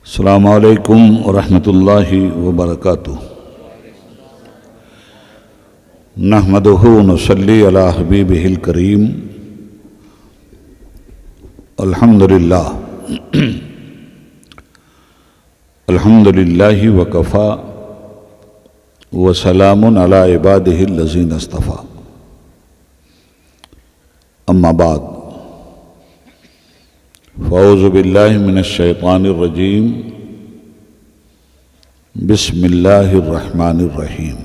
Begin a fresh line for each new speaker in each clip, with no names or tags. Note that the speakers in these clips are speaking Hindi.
अस्सलामु अलैकुम वरहमतुल्लाहि वबरकातुहू। नहमदुहु व नुसल्ली अला हबीबिहिल करीम। अल्हम्दुलिल्लाह अल्हम्दुलिल्लाहि व कफ़ा व सलामुन अला इबादिहिल लज़ीना इस्तफ़ा। अम्मा बाद फ़अऊज़ु बिल्लाहि मिनश शैतानिर रजीम। बिस्मिल्लाहिर रहमानिर रहीम।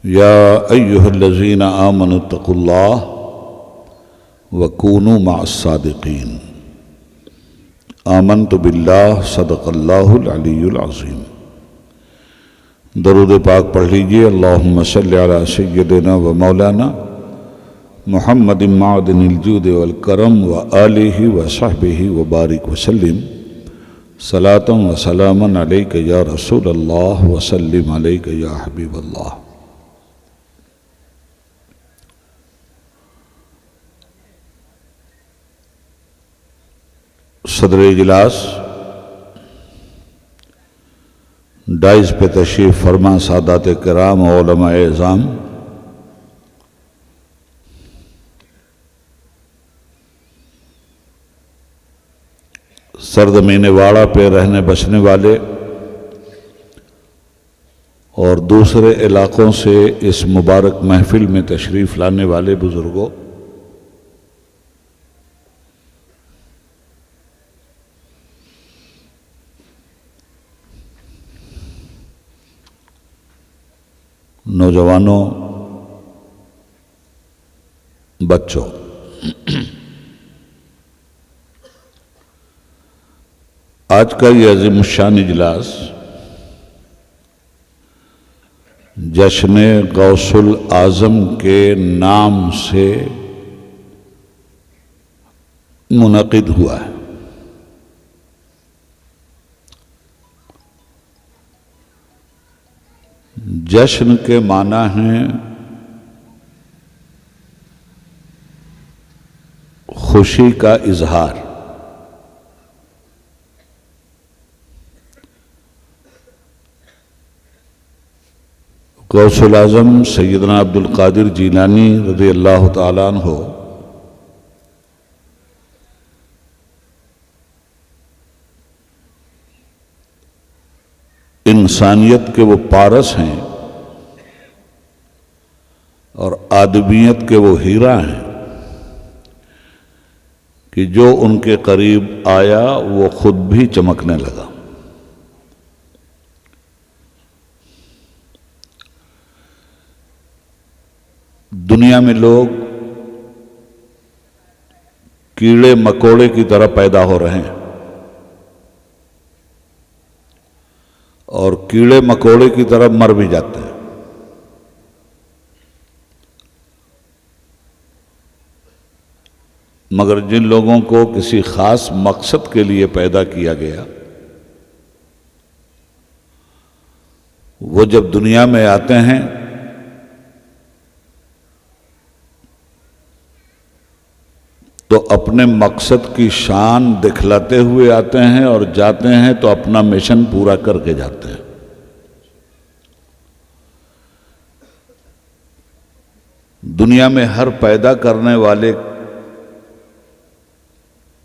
या अय्युहल्लज़ीना आमनुत्तक़ुल्लाह व कूनू मअस्सादिक़ीन। आमन्तु बिल्लाह सदक़ल्लाहुल अलीयुल अज़ीम। दरूद पाक पढ़ लीजिए। अल्लाहुम्मा सल्लि अला सय्यिदिना व मौलाना मुहम्मदिन मादिनिल जूद वल करम व आलिहि व सहबिहि व बारिक वसल्लिम सलातन व सलामन अलैका या रसूल अल्लाह व सल्लिम अलैका या हबीब अल्लाह। सदर इजलास डाइस पे तशरीफ़ फरमा सादात किराम और उलमाए इज़ाम, सरज़मीन वाड़ा पे रहने बसने वाले और दूसरे इलाक़ों से इस मुबारक महफ़िल में तशरीफ़ लाने वाले बुज़ुर्गों, नौजवानों, बच्चों, आज का ये अज़ीमुश्शान इजलास जश्न गौसुल आज़म के नाम से मुनक़िद हुआ है। जश्न के माना हैं खुशी का इजहार। गौसुल आज़म सैयदना अब्दुल कादिर जीलानी रज़ियल्लाहु ताला अन्हु इंसानियत के वो पारस हैं और आदमियत के वो हीरा हैं कि जो उनके करीब आया वो खुद भी चमकने लगा। दुनिया में लोग कीड़े मकोड़े की तरह पैदा हो रहे हैं और कीड़े मकोड़े की तरह मर भी जाते हैं। मगर जिन लोगों को किसी खास मकसद के लिए पैदा किया गया, वो जब दुनिया में आते हैं तो अपने मकसद की शान दिखलाते हुए आते हैं और जाते हैं तो अपना मिशन पूरा करके जाते हैं। दुनिया में हर पैदा करने वाले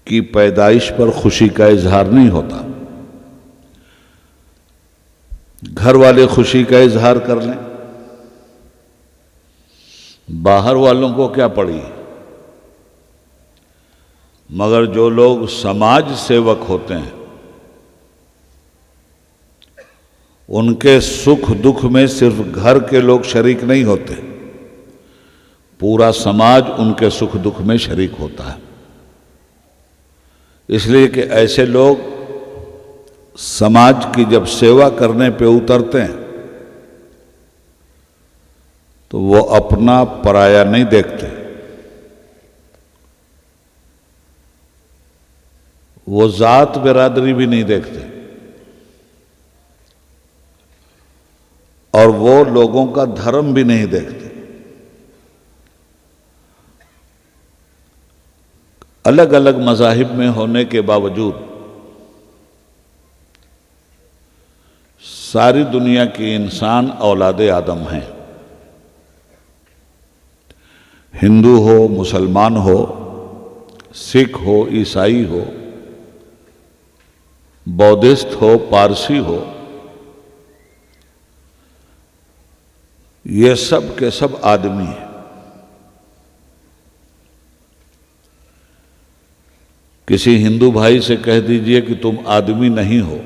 की पैदाइश पर खुशी का इजहार नहीं होता। घर वाले खुशी का इजहार कर लें, बाहर वालों को क्या पड़ी। मगर जो लोग समाज सेवक होते हैं उनके सुख दुख में सिर्फ घर के लोग शरीक नहीं होते, पूरा समाज उनके सुख दुख में शरीक होता है। इसलिए कि ऐसे लोग समाज की जब सेवा करने पे उतरते हैं तो वो अपना पराया नहीं देखते, वो जात बिरादरी भी नहीं देखते और वो लोगों का धर्म भी नहीं देखते। अलग अलग मज़ाहिब में होने के बावजूद सारी दुनिया के इंसान औलादे आदम हैं। हिंदू हो, मुसलमान हो, सिख हो, ईसाई हो, बौद्धिस्ट हो, पारसी हो, ये सब के सब आदमी हैं। किसी हिंदू भाई से कह दीजिए कि तुम आदमी नहीं हो,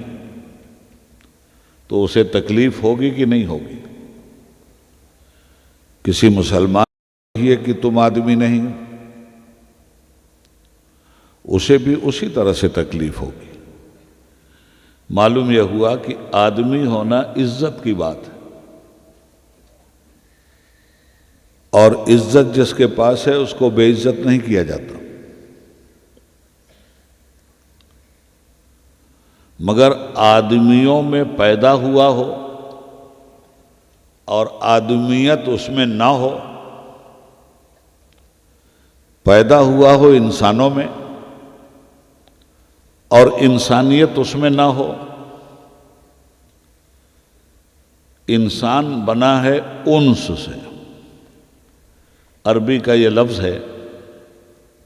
तो उसे तकलीफ होगी कि नहीं होगी? किसी मुसलमान को कहिए कि तुम आदमी नहीं हो, उसे भी उसी तरह से तकलीफ होगी। मालूम यह हुआ कि आदमी होना इज्जत की बात है, और इज्जत जिसके पास है उसको बेइज्जत नहीं किया जाता। मगर आदमियों में पैदा हुआ हो और आदमियत उसमें ना हो, पैदा हुआ हो इंसानों में और इंसानियत उसमें ना हो। इंसान बना है उन्स से, अरबी का ये लफ्ज़ है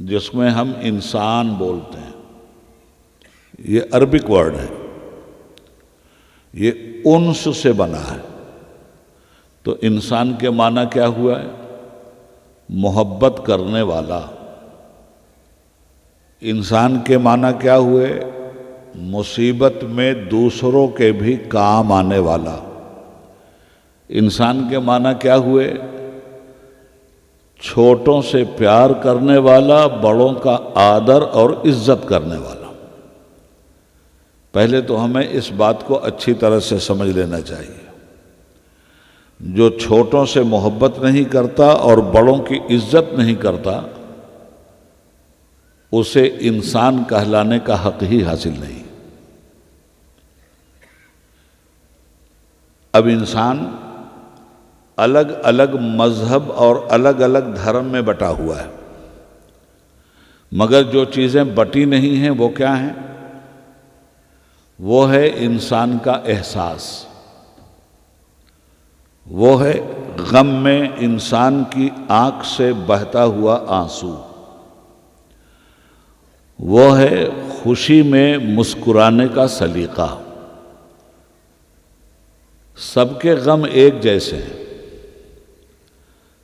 जिसमें हम इंसान बोलते हैं, ये अरबिक वर्ड है, ये उन्स से बना है। तो इंसान के माना क्या हुआ है? मोहब्बत करने वाला। इंसान के माना क्या हुए? मुसीबत में दूसरों के भी काम आने वाला। इंसान के माना क्या हुए? छोटों से प्यार करने वाला, बड़ों का आदर और इज्जत करने वाला। पहले तो हमें इस बात को अच्छी तरह से समझ लेना चाहिए। जो छोटों से मोहब्बत नहीं करता और बड़ों की इज्जत नहीं करता, उसे इंसान कहलाने का हक ही हासिल नहीं। अब इंसान अलग अलग मजहब और अलग अलग धर्म में बटा हुआ है, मगर जो चीज़ें बटी नहीं हैं वो क्या हैं? वो है इंसान का एहसास, वो है गम में इंसान की आंख से बहता हुआ आंसू, वो है खुशी में मुस्कुराने का सलीका। सबके गम एक जैसे हैं,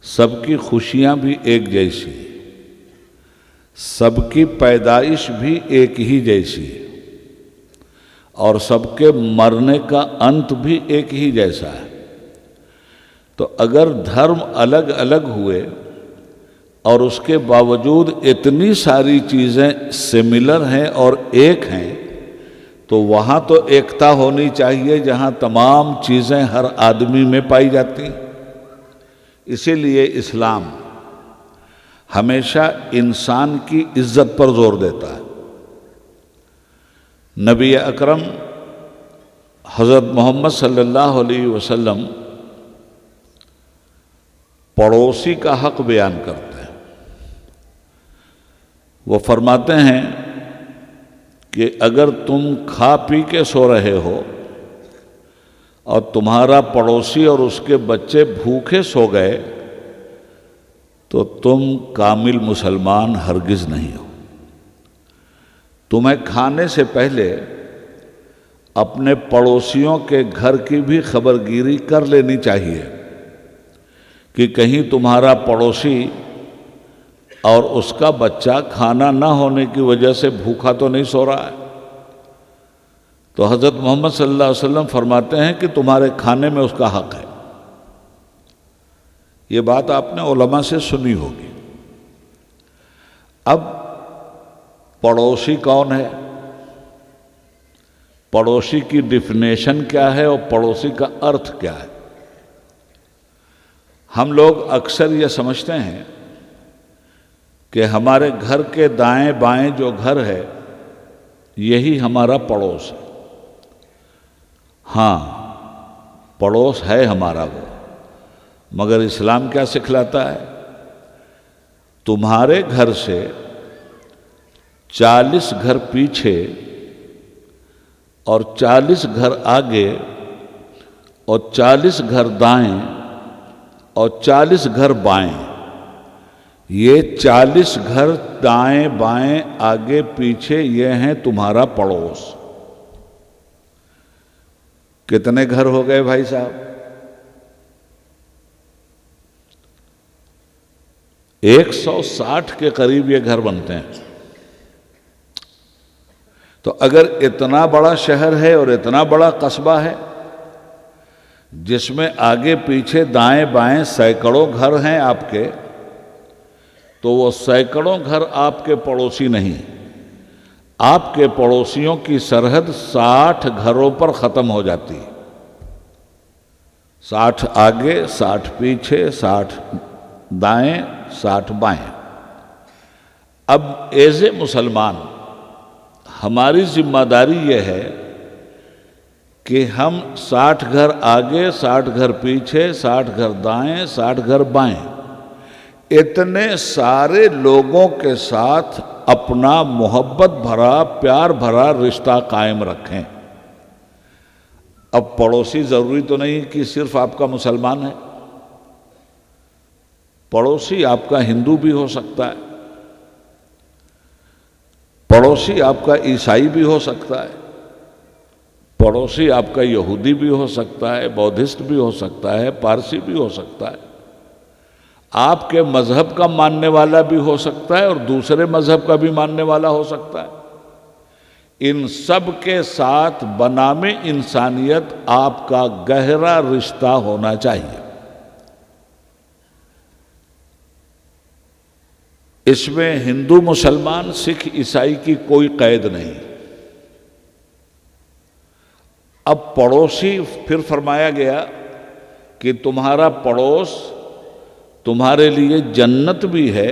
सबकी खुशियां भी एक जैसी, सबकी पैदाइश भी एक ही जैसी है, और सबके मरने का अंत भी एक ही जैसा है। तो अगर धर्म अलग अलग हुए और उसके बावजूद इतनी सारी चीज़ें सिमिलर हैं और एक हैं, तो वहाँ तो एकता होनी चाहिए जहाँ तमाम चीज़ें हर आदमी में पाई जाती। इसीलिए इस्लाम हमेशा इंसान की इज्जत पर जोर देता है। नबी अकरम हज़रत मोहम्मद सल्लल्लाहु अलैहि वसल्लम पड़ोसी का हक बयान करते हैं। वो फरमाते हैं कि अगर तुम खा पी के सो रहे हो और तुम्हारा पड़ोसी और उसके बच्चे भूखे सो गए, तो तुम कामिल मुसलमान हरगिज़ नहीं हो। तुम्हें खाने से पहले अपने पड़ोसियों के घर की भी खबरगिरी कर लेनी चाहिए कि कहीं तुम्हारा पड़ोसी और उसका बच्चा खाना ना होने की वजह से भूखा तो नहीं सो रहा है। तो हज़रत मोहम्मद सल्लल्लाहु अलैहि वसल्लम फरमाते हैं कि तुम्हारे खाने में उसका हक है। ये बात आपने उलमा से सुनी होगी। अब पड़ोसी कौन है, पड़ोसी की डिफिनेशन क्या है और पड़ोसी का अर्थ क्या है? हम लोग अक्सर ये समझते हैं कि हमारे घर के दाएं बाएं जो घर है यही हमारा पड़ोस है। हाँ, पड़ोस है हमारा वो, मगर इस्लाम क्या सिखलाता है? तुम्हारे घर से 40 घर पीछे और 40 घर आगे और 40 घर दाएं और 40 घर बाएं, ये 40 घर दाएं बाएं आगे पीछे ये हैं तुम्हारा पड़ोस। कितने घर हो गए भाई साहब? 160 के करीब ये घर बनते हैं। तो अगर इतना बड़ा शहर है और इतना बड़ा कस्बा है जिसमें आगे पीछे दाएं बाएं सैकड़ों घर हैं आपके, तो वो सैकड़ों घर आपके पड़ोसी नहीं, आपके पड़ोसियों की सरहद 60 घरों पर खत्म हो जाती है। 60 आगे, 60 पीछे, 60 दाएं, 60 बाएं। अब एज ए मुसलमान हमारी जिम्मेदारी यह है कि हम 60 घर आगे, 60 घर पीछे, 60 घर दाएं, 60 घर बाएं, इतने सारे लोगों के साथ अपना मोहब्बत भरा, प्यार भरा रिश्ता कायम रखें। अब पड़ोसी जरूरी तो नहीं कि सिर्फ आपका मुसलमान है, पड़ोसी आपका हिंदू भी हो सकता है, पड़ोसी आपका ईसाई भी हो सकता है, पड़ोसी आपका यहूदी भी हो सकता है, बौद्धिस्ट भी हो सकता है, पारसी भी हो सकता है, आपके मजहब का मानने वाला भी हो सकता है और दूसरे मजहब का भी मानने वाला हो सकता है। इन सब के साथ बनामे इंसानियत आपका गहरा रिश्ता होना चाहिए। इसमें हिंदू मुसलमान सिख ईसाई की कोई कैद नहीं। अब पड़ोसी फिर फरमाया गया कि तुम्हारा पड़ोस तुम्हारे लिए जन्नत भी है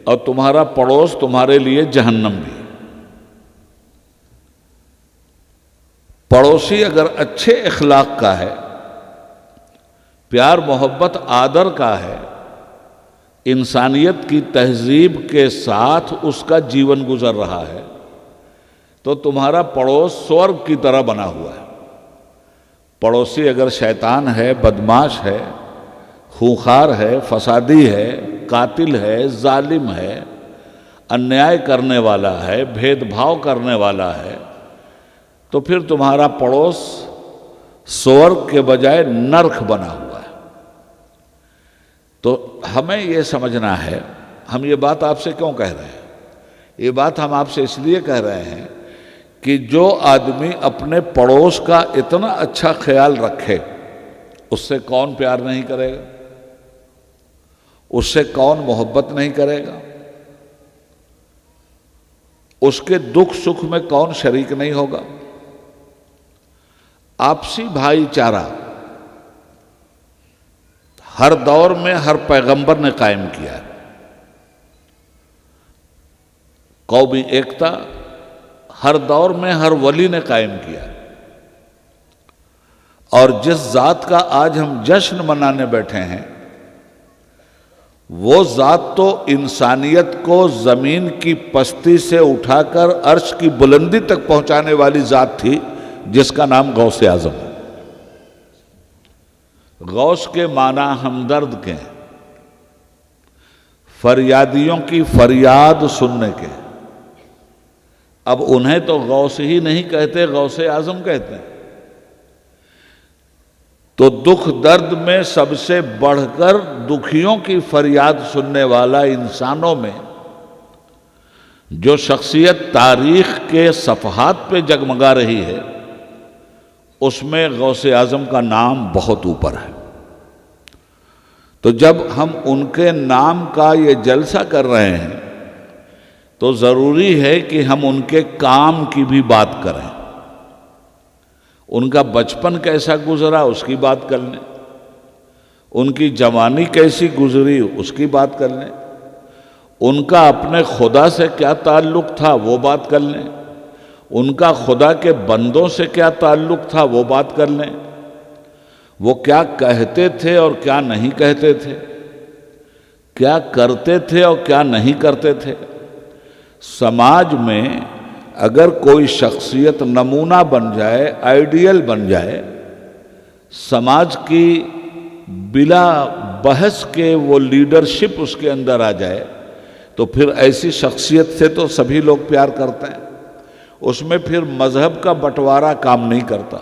और तुम्हारा पड़ोस तुम्हारे लिए जहन्नम भी। पड़ोसी अगर अच्छे इखलाक का है, प्यार मोहब्बत आदर का है, इंसानियत की तहजीब के साथ उसका जीवन गुजर रहा है, तो तुम्हारा पड़ोस स्वर्ग की तरह बना हुआ है। पड़ोसी अगर शैतान है, बदमाश है, खूंखार है, फसादी है, कातिल है, जालिम है, अन्याय करने वाला है, भेदभाव करने वाला है, तो फिर तुम्हारा पड़ोस स्वर्ग के बजाय नरक बना हुआ है। तो हमें ये समझना है, हम ये बात आपसे क्यों कह रहे हैं? ये बात हम आपसे इसलिए कह रहे हैं कि जो आदमी अपने पड़ोस का इतना अच्छा ख्याल रखे, उससे कौन प्यार नहीं करेगा, उससे कौन मोहब्बत नहीं करेगा, उसके दुख सुख में कौन शरीक नहीं होगा। आपसी भाईचारा हर दौर में हर पैगंबर ने कायम किया है। कौमी एकता हर दौर में हर वली ने कायम किया। और जिस जात का आज हम जश्न मनाने बैठे हैं, वो जात तो इंसानियत को जमीन की पस्ती से उठाकर अर्श की बुलंदी तक पहुंचाने वाली जात थी, जिसका नाम गौसे आजम है। गौस के माना हमदर्द के, फरियादियों की फरियाद सुनने के। अब उन्हें तो गौस ही नहीं कहते, गौसे आजम कहते हैं। तो दुख दर्द में सबसे बढ़कर दुखियों की फरियाद सुनने वाला इंसानों में जो शख्सियत तारीख के सफ़हात पे जगमगा रही है, उसमें गौसे आजम का नाम बहुत ऊपर है। तो जब हम उनके नाम का ये जलसा कर रहे हैं, तो ज़रूरी है कि हम उनके काम की भी बात करें। उनका बचपन कैसा गुजरा उसकी बात कर लें, उनकी जवानी कैसी गुजरी उसकी बात कर लें, उनका अपने खुदा से क्या ताल्लुक़ था वो बात कर लें, उनका खुदा के बंदों से क्या ताल्लुक़ था वो बात कर लें, वो क्या कहते थे और क्या नहीं कहते थे, क्या करते थे और क्या नहीं करते थे। समाज में अगर कोई शख्सियत नमूना बन जाए, आइडियल बन जाए, समाज की बिला बहस के वो लीडरशिप उसके अंदर आ जाए, तो फिर ऐसी शख्सियत से तो सभी लोग प्यार करते हैं। उसमें फिर मज़हब का बंटवारा काम नहीं करता,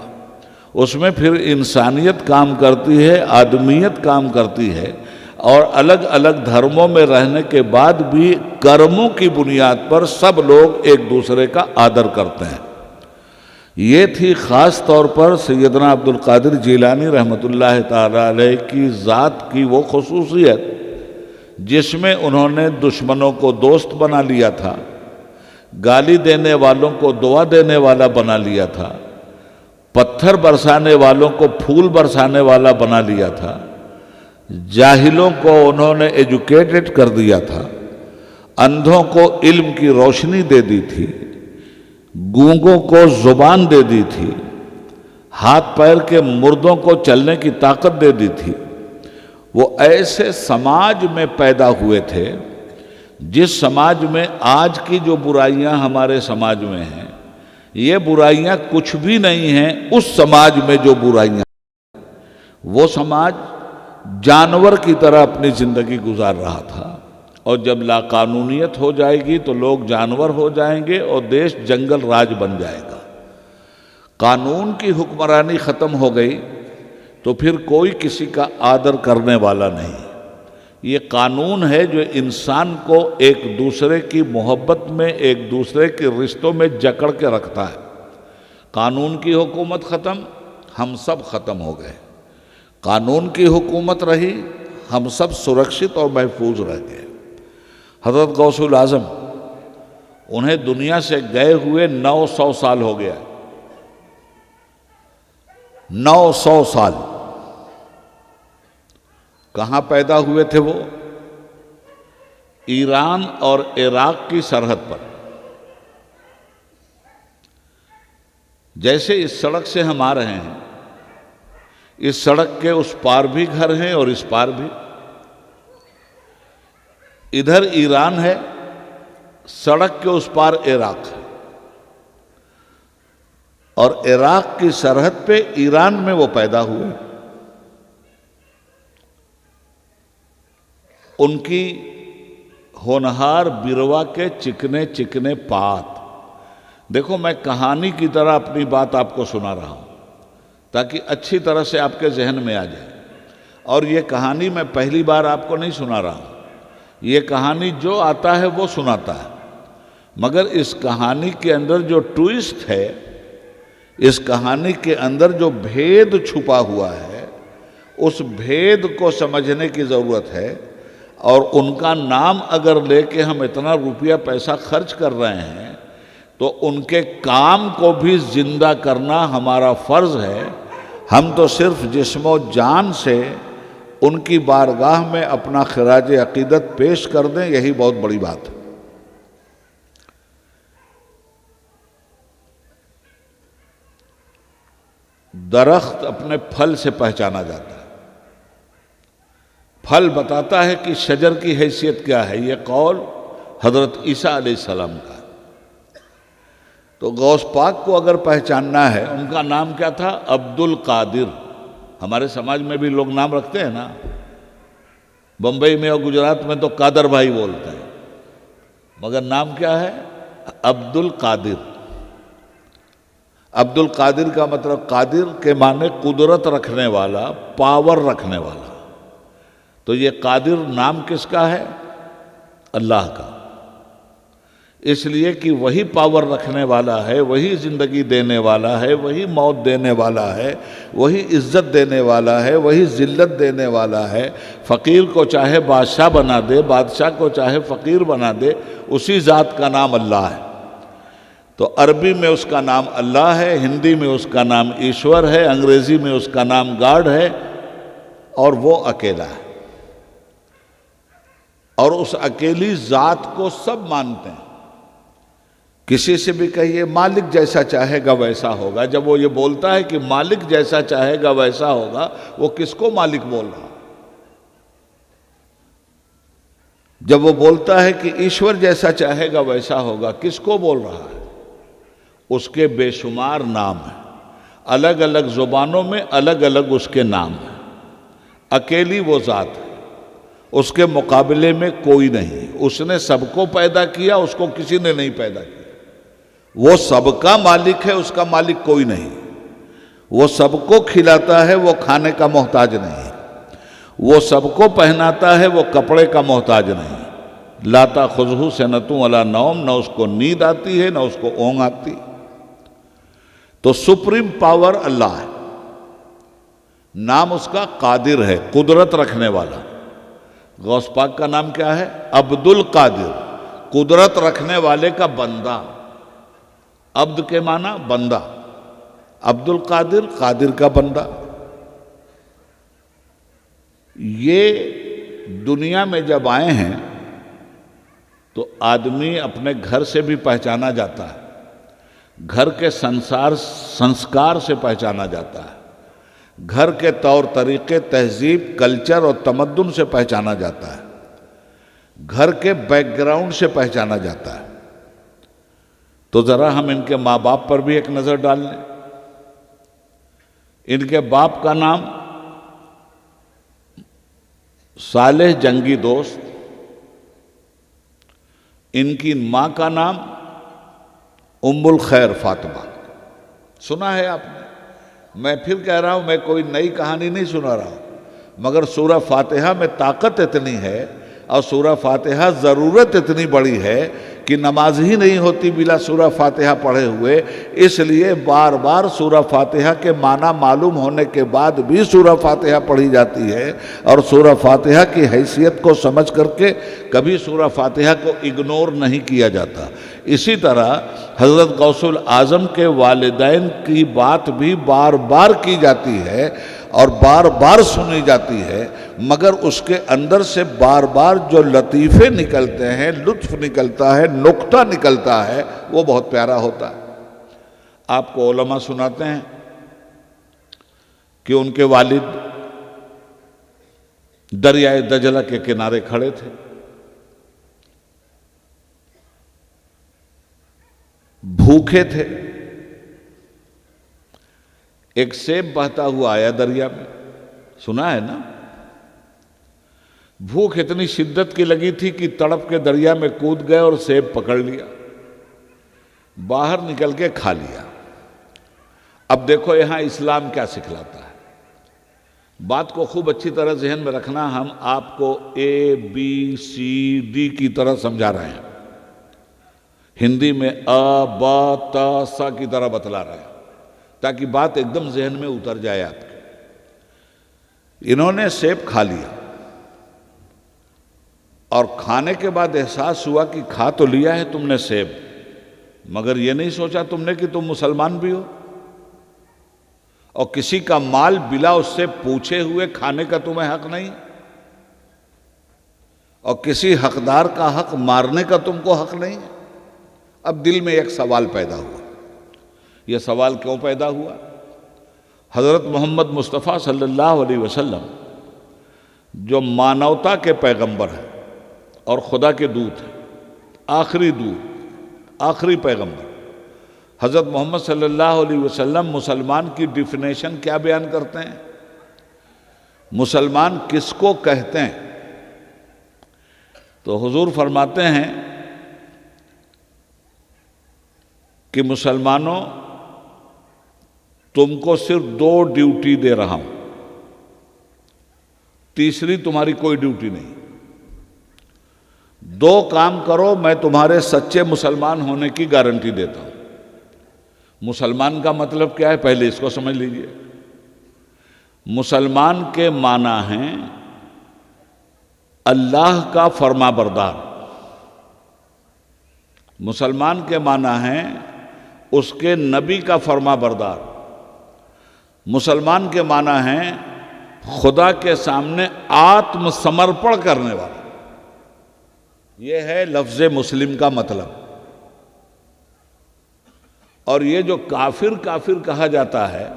उसमें फिर इंसानियत काम करती है, आदमियत काम करती है। और अलग अलग धर्मों में रहने के बाद भी कर्मों की बुनियाद पर सब लोग एक दूसरे का आदर करते हैं। ये थी ख़ास तौर पर सैयदना अब्दुल कादिर जिलानी रहमतुल्लाह ताला अलैह की ज़ात की वो खुसूसियत, जिसमें उन्होंने दुश्मनों को दोस्त बना लिया था, गाली देने वालों को दुआ देने वाला बना लिया था, पत्थर बरसाने वालों को फूल बरसाने वाला बना लिया था, जाहिलों को उन्होंने एजुकेटेड कर दिया था, अंधों को इल्म की रोशनी दे दी थी, गूंगों को जुबान दे दी थी, हाथ पैर के मुर्दों को चलने की ताकत दे दी थी। वो ऐसे समाज में पैदा हुए थे जिस समाज में आज की जो बुराइयां हमारे समाज में हैं, ये बुराइयां कुछ भी नहीं हैं उस समाज में जो बुराइयां। वो समाज जानवर की तरह अपनी ज़िंदगी गुजार रहा था, और जब लाकानूनियत हो जाएगी तो लोग जानवर हो जाएंगे और देश जंगल राज बन जाएगा। कानून की हुक्मरानी ख़त्म हो गई तो फिर कोई किसी का आदर करने वाला नहीं। ये कानून है जो इंसान को एक दूसरे की मोहब्बत में, एक दूसरे के रिश्तों में जकड़ के रखता है। कानून की हुकूमत ख़त्म, हम सब ख़त्म हो गए। कानून की हुकूमत रही, हम सब सुरक्षित और महफूज रह गए। हज़रत गौसुल आज़म, उन्हें दुनिया से गए हुए 900 साल हो गया। 900 साल। कहाँ पैदा हुए थे वो? ईरान और इराक की सरहद पर। जैसे इस सड़क से हम आ रहे हैं, इस सड़क के उस पार भी घर हैं और इस पार भी। इधर ईरान है, सड़क के उस पार इराक है, और इराक की सरहद पे ईरान में वो पैदा हुए। उनकी होनहार बिरवा के चिकने चिकने पात। देखो, मैं कहानी की तरह अपनी बात आपको सुना रहा हूं ताकि अच्छी तरह से आपके जहन में आ जाए। और ये कहानी मैं पहली बार आपको नहीं सुना रहा हूं, ये कहानी जो आता है वो सुनाता है। मगर इस कहानी के अंदर जो ट्विस्ट है, इस कहानी के अंदर जो भेद छुपा हुआ है, उस भेद को समझने की ज़रूरत है। और उनका नाम अगर लेके हम इतना रुपया पैसा खर्च कर रहे हैं तो उनके काम को भी जिंदा करना हमारा फ़र्ज़ है। हम तो सिर्फ जिस्मो जान से उनकी बारगाह में अपना खराज अक़ीदत पेश कर दें, यही बहुत बड़ी बात है। दरख्त अपने फल से पहचाना जाता है। फल बताता है कि शजर की हैसियत क्या है। यह कौल हज़रत ईसा अलैहिस्सलाम का। तो गौस पाक को अगर पहचानना है, उनका नाम क्या था? अब्दुल कादिर। हमारे समाज में भी लोग नाम रखते हैं ना, बम्बई में और गुजरात में तो कादर भाई बोलते हैं, मगर नाम क्या है? अब्दुल कादिर। अब्दुल कादिर का मतलब, कादिर के माने कुदरत रखने वाला, पावर रखने वाला। तो ये कादिर नाम किसका है? अल्लाह का। इसलिए कि वही पावर रखने वाला है, वही ज़िंदगी देने वाला है, वही मौत देने वाला है, वही इज़्ज़त देने वाला है, वही ज़िल्लत देने वाला है। फ़कीर को चाहे बादशाह बना दे, बादशाह को चाहे फ़कीर बना दे, उसी ज़ात का नाम अल्लाह है। तो अरबी में उसका नाम अल्लाह है, हिंदी में उसका नाम ईश्वर है, अंग्रेज़ी में उसका नाम गॉड है, और वो अकेला है। और उस अकेली ज़ात को सब मानते हैं। किसी से भी कहिए मालिक जैसा चाहेगा वैसा होगा। जब वो ये बोलता है कि मालिक जैसा चाहेगा वैसा होगा, वो किसको मालिक बोल रहा? जब वो बोलता है कि ईश्वर जैसा चाहेगा वैसा होगा, किसको बोल रहा है? उसके बेशुमार नाम हैं, अलग अलग जुबानों में अलग अलग उसके नाम हैं। अकेली वो ज़ात है, उसके मुकाबले में कोई नहीं। उसने सबको पैदा किया, उसको किसी ने नहीं पैदा किया। वो सबका मालिक है, उसका मालिक कोई नहीं। वो सबको खिलाता है, वो खाने का मोहताज नहीं। वो सबको पहनाता है, वो कपड़े का मोहताज नहीं। लाता खुजहू सनतु वला नौम, न उसको नींद आती है न उसको ऊँघ आती। तो सुप्रीम पावर अल्लाह है। नाम उसका कादिर है, कुदरत रखने वाला। गौस पाक का नाम क्या है? अब्दुल कादिर, कुदरत रखने वाले का बंदा। अब्द के माना बंदा, अब्दुल कादिर, कादिर का बंदा। ये दुनिया में जब आए हैं तो आदमी अपने घर से भी पहचाना जाता है, घर के संस्कार से पहचाना जाता है, घर के तौर तरीके, तहजीब, कल्चर और तमद्दुन से पहचाना जाता है, घर के बैकग्राउंड से पहचाना जाता है। तो ज़रा हम इनके माँ बाप पर भी एक नज़र डाल लें। इनके बाप का नाम सालेह जंगी दोस्त, इनकी माँ का नाम उम्मुल खैर फातिमा। सुना है आपने? मैं फिर कह रहा हूँ, मैं कोई नई कहानी नहीं सुना रहा हूँ, मगर सूरह फातिहा में ताकत इतनी है और सूरह फातिहा ज़रूरत इतनी बड़ी है कि नमाज ही नहीं होती बिला सूरह फातिहा पढ़े हुए। इसलिए बार बार सूरह फातिहा के माना मालूम होने के बाद भी सूरह फातिहा पढ़ी जाती है, और सूरह फातिहा की हैसियत को समझ करके कभी सूरह फातिहा को इग्नोर नहीं किया जाता। इसी तरह हज़रत गौसुल आज़म के वालिदैन की बात भी बार बार की जाती है और बार बार सुनी जाती है, मगर उसके अंदर से बार बार जो लतीफ़े निकलते हैं, लुत्फ़ निकलता है, नुक्ता निकलता है, वो बहुत प्यारा होता है। आपको उलमा सुनाते हैं कि उनके वालिद दरियाए दजला के किनारे खड़े थे, भूखे थे। एक सेब बहता हुआ आया दरिया में, सुना है ना? भूख इतनी शिद्दत की लगी थी कि तड़प के दरिया में कूद गए और सेब पकड़ लिया, बाहर निकल के खा लिया। अब देखो यहां इस्लाम क्या सिखलाता है। बात को खूब अच्छी तरह जहन में रखना। हम आपको ABCD की तरह समझा रहे हैं, हिंदी में अ ब त स की तरह बतला रहे हैं, ताकि बात एकदम जहन में उतर जाए आपके। इन्होंने सेब खा लिया और खाने के बाद एहसास हुआ कि खा तो लिया है तुमने सेब, मगर ये नहीं सोचा तुमने कि तुम मुसलमान भी हो, और किसी का माल बिला उससे पूछे हुए खाने का तुम्हें हक नहीं, और किसी हकदार का हक मारने का तुमको हक नहीं। अब दिल में एक सवाल पैदा हुआ। यह सवाल क्यों पैदा हुआ? हज़रत मोहम्मद मुस्तफ़ा सल्लल्लाहु अलैहि वसल्लम जो मानवता के पैगंबर हैं और खुदा के दूत हैं, आखिरी दूत, आखिरी पैगंबर, हज़रत मोहम्मद सल्लल्लाहु अलैहि वसल्लम मुसलमान की डिफिनेशन क्या बयान करते हैं? मुसलमान किसको कहते हैं? तो हुजूर फरमाते हैं कि मुसलमानों, तुमको सिर्फ 2 ड्यूटी दे रहा हूं, तीसरी तुम्हारी कोई ड्यूटी नहीं। 2 काम करो, मैं तुम्हारे सच्चे मुसलमान होने की गारंटी देता हूं। मुसलमान का मतलब क्या है, पहले इसको समझ लीजिए। मुसलमान के माना है अल्लाह का फरमाबरदार। मुसलमान के माना है उसके नबी का फरमाबरदार। मुसलमान के माना है खुदा के सामने आत्मसमर्पण करने वाला। यह है लफ्ज़ मुस्लिम का मतलब। और ये जो काफिर काफिर कहा जाता है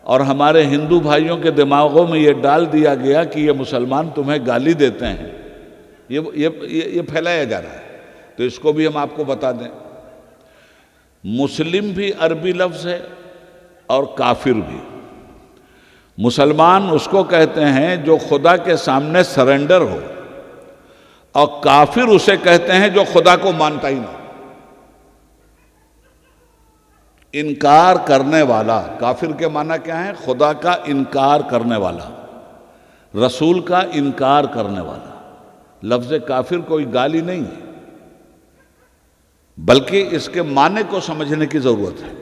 और हमारे हिंदू भाइयों के दिमागों में ये डाल दिया गया कि ये मुसलमान तुम्हें गाली देते हैं, ये फैलाया जा रहा है। तो इसको भी हम आपको बता दें, मुस्लिम भी अरबी लफ्ज़ है और काफिर भी। मुसलमान उसको कहते हैं जो खुदा के सामने सरेंडर हो, और काफिर उसे कहते हैं जो खुदा को मानता ही नहीं। इनकार करने वाला, काफिर के माना क्या है? खुदा का इनकार करने वाला, रसूल का इनकार करने वाला। लफ्ज़ काफिर कोई गाली नहीं है, बल्कि इसके माने को समझने की जरूरत है।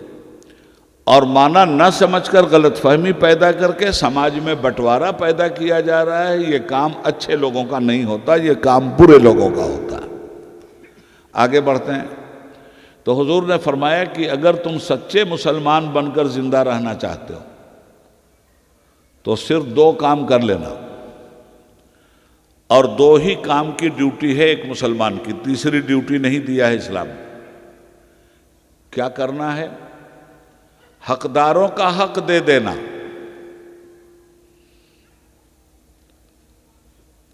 और माना न समझकर गलतफहमी पैदा करके समाज में बंटवारा पैदा किया जा रहा है। ये काम अच्छे लोगों का नहीं होता, ये काम बुरे लोगों का होता है। आगे बढ़ते हैं। तो हुजूर ने फरमाया कि अगर तुम सच्चे मुसलमान बनकर जिंदा रहना चाहते हो तो सिर्फ दो काम कर लेना, और दो ही काम की ड्यूटी है एक मुसलमान की, तीसरी ड्यूटी नहीं दिया है इस्लाम। क्या करना है? हकदारों का हक दे देना।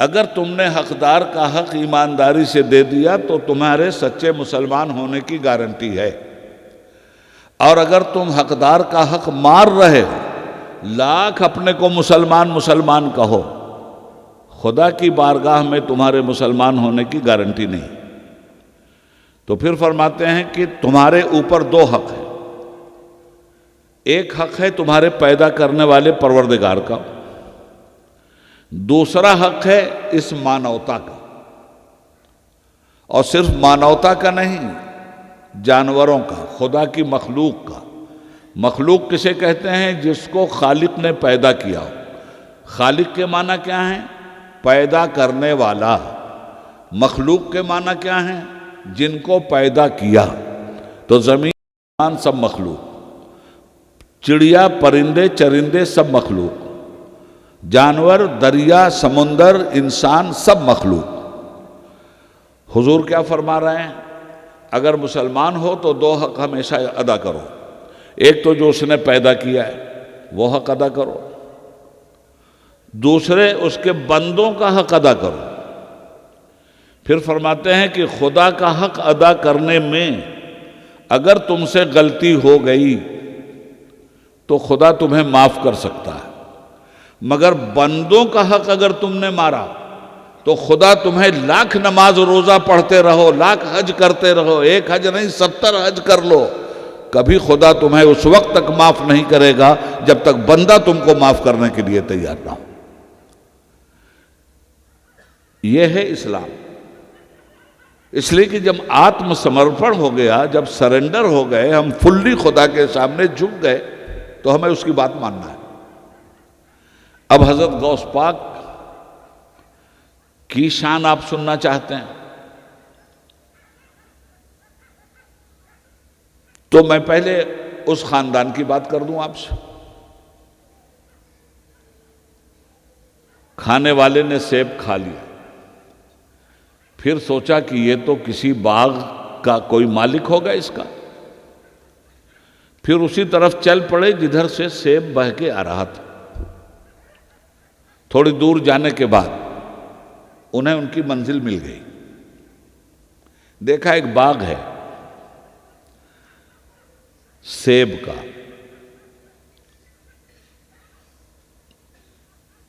अगर तुमने हकदार का हक ईमानदारी से दे दिया तो तुम्हारे सच्चे मुसलमान होने की गारंटी है। और अगर तुम हकदार का हक मार रहे हो, लाख अपने को मुसलमान मुसलमान कहो, खुदा की बारगाह में तुम्हारे मुसलमान होने की गारंटी नहीं। तो फिर फरमाते हैं कि तुम्हारे ऊपर दो हक हैं। एक हक है तुम्हारे पैदा करने वाले परवरदिगार का, दूसरा हक है इस मानवता का। और सिर्फ मानवता का नहीं, जानवरों का, खुदा की मखलूक का। मखलूक किसे कहते हैं? जिसको खालिक ने पैदा किया हो। खालिक के माना क्या है? पैदा करने वाला। मखलूक के माना क्या है? जिनको पैदा किया। तो जमीन आसमान सब मखलूक, चिड़िया परिंदे चरिंदे सब मखलूक, जानवर दरिया समुंदर इंसान सब मखलूक। हुजूर क्या फरमा रहे हैं? अगर मुसलमान हो तो दो हक हमेशा अदा करो। एक तो जो उसने पैदा किया है वो हक अदा करो, दूसरे उसके बंदों का हक अदा करो। फिर फरमाते हैं कि खुदा का हक अदा करने में अगर तुमसे गलती हो गई तो खुदा तुम्हें माफ कर सकता है, मगर बंदों का हक अगर तुमने मारा तो खुदा तुम्हें लाख नमाज रोजा पढ़ते रहो, लाख हज करते रहो, एक हज नहीं 70 हज कर लो, कभी खुदा तुम्हें उस वक्त तक माफ नहीं करेगा जब तक बंदा तुमको माफ करने के लिए तैयार ना हो। यह है इस्लाम। इसलिए कि जब आत्मसमर्पण हो गया, जब सरेंडर हो गए, हम फुल्ली खुदा के सामने झुक गए, तो हमें उसकी बात मानना है। अब हजरत गौस पाक की शान आप सुनना चाहते हैं तो मैं पहले उस खानदान की बात कर दूं आपसे। खाने वाले ने सेब खा लिया, फिर सोचा कि ये तो किसी बाग का कोई मालिक होगा इसका। फिर उसी तरफ चल पड़े जिधर से सेब बह के आ रहा था। थोड़ी दूर जाने के बाद उन्हें उनकी मंजिल मिल गई। देखा एक बाग है सेब का,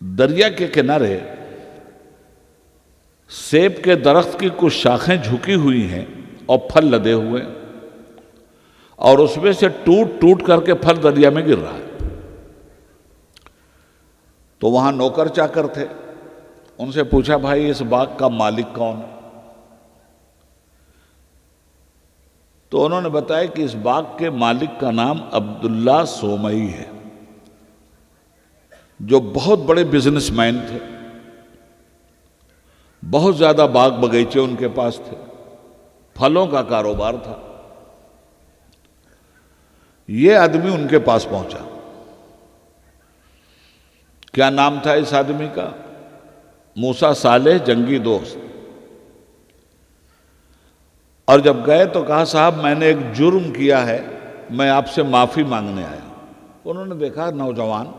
दरिया के किनारे सेब के दरख्त की कुछ शाखें झुकी हुई हैं और फल लदे हुए, और उसमें से टूट टूट करके फल दरिया में गिर रहा है। तो वहां नौकर चाकर थे, उनसे पूछा भाई इस बाग का मालिक कौन है? तो उन्होंने बताया कि इस बाग के मालिक का नाम अब्दुल्ला सोमई है, जो बहुत बड़े बिजनेसमैन थे। बहुत ज्यादा बाग बगीचे उनके पास थे, फलों का कारोबार था। ये आदमी उनके पास पहुंचा। क्या नाम था इस आदमी का? मूसा सालेह, जंगी दोस्त। और जब गए तो कहा साहब मैंने एक जुर्म किया है, मैं आपसे माफी मांगने आया। उन्होंने देखा नौजवान,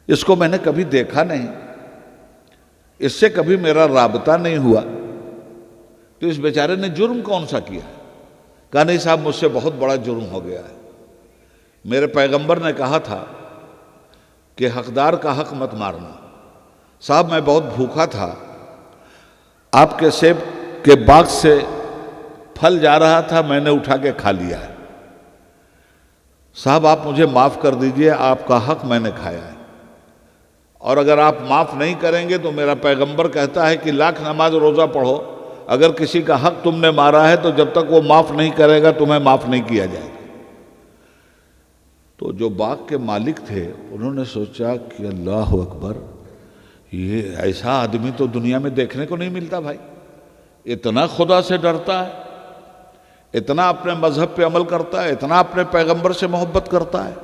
इसको मैंने कभी देखा नहीं, इससे कभी मेरा राबता नहीं हुआ, तो इस बेचारे ने जुर्म कौन सा किया? कहा नहीं साहब, मुझसे बहुत बड़ा जुर्म हो गया है। मेरे पैगंबर ने कहा था कि हकदार का हक मत मारना। साहब मैं बहुत भूखा था, आपके सेब के बाग से फल जा रहा था, मैंने उठा के खा लिया है। साहब आप मुझे माफ़ कर दीजिए, आपका हक मैंने खाया है, और अगर आप माफ़ नहीं करेंगे तो मेरा पैगंबर कहता है कि लाख नमाज रोज़ा पढ़ो, अगर किसी का हक तुमने मारा है तो जब तक वो माफ़ नहीं करेगा तुम्हें माफ़ नहीं किया जाएगा। तो जो बाग के मालिक थे उन्होंने सोचा कि अल्लाह अकबर, ये ऐसा आदमी तो दुनिया में देखने को नहीं मिलता भाई, इतना खुदा से डरता है, इतना अपने मजहब पे अमल करता है, इतना अपने पैगंबर से मोहब्बत करता है।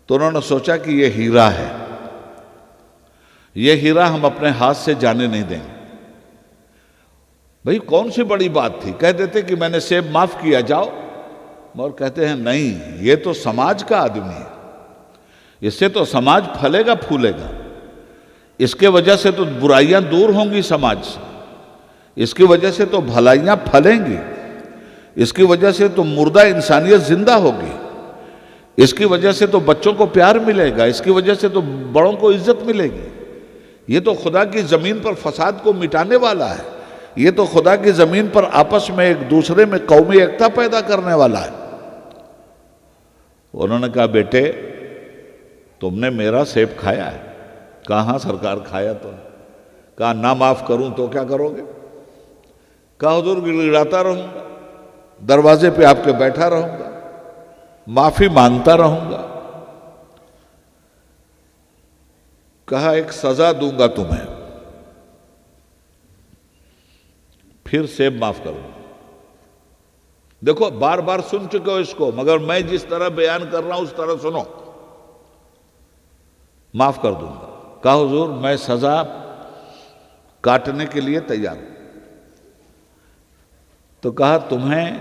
तो उन्होंने सोचा कि ये हीरा है, ये हीरा हम अपने हाथ से जाने नहीं देंगे। भाई कौन सी बड़ी बात थी, कह देते कि मैंने सेब माफ किया जाओ, और कहते हैं नहीं, ये तो समाज का आदमी है, इससे तो समाज फलेगा फूलेगा, इसके वजह से तो बुराइयां दूर होंगी समाज से, इसकी वजह से तो भलाइयां फलेंगी, इसकी वजह से तो मुर्दा इंसानियत जिंदा होगी, इसकी वजह से तो बच्चों को प्यार मिलेगा, इसकी वजह से तो बड़ों को इज्जत मिलेगी। ये तो खुदा की ज़मीन पर फसाद को मिटाने वाला है, ये तो खुदा की ज़मीन पर आपस में एक दूसरे में कौमी एकता पैदा करने वाला है। उन्होंने कहा बेटे तुमने मेरा सेब खाया है? कहा हाँ सरकार खाया तो। कहा ना माफ़ करूं तो क्या करोगे? कहा हुजूर गिड़गिड़ाता रहूंगा, दरवाजे पे आपके बैठा रहूंगा, माफ़ी मांगता रहूंगा। कहा एक सजा दूंगा तुम्हें, फिर सेब माफ करूंगा। देखो बार बार सुन चुके हो इसको, मगर मैं जिस तरह बयान कर रहा हूं उस तरह सुनो, माफ कर दूंगा। कहा हुजूर मैं सजा काटने के लिए तैयार हूं। तो कहा तुम्हें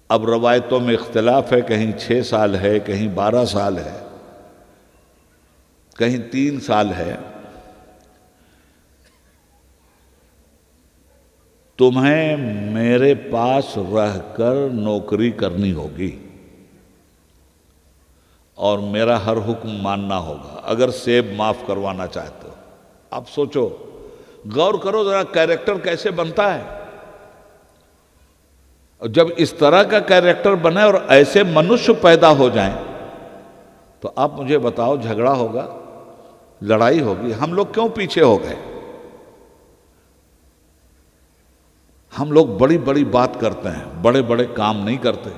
अब रवायतों में इख्तिलाफ है, कहीं 6 साल है, कहीं 12 साल है, कहीं 3 साल है। तुम्हें मेरे पास रहकर नौकरी करनी होगी और मेरा हर हुक्म मानना होगा अगर सेब माफ करवाना चाहते हो। आप सोचो, गौर करो जरा, कैरेक्टर कैसे बनता है। जब इस तरह का कैरेक्टर बने और ऐसे मनुष्य पैदा हो जाएं, तो आप मुझे बताओ झगड़ा होगा, लड़ाई होगी। हम लोग क्यों पीछे हो गए? हम लोग बड़ी बड़ी बात करते हैं, बड़े बड़े काम नहीं करते।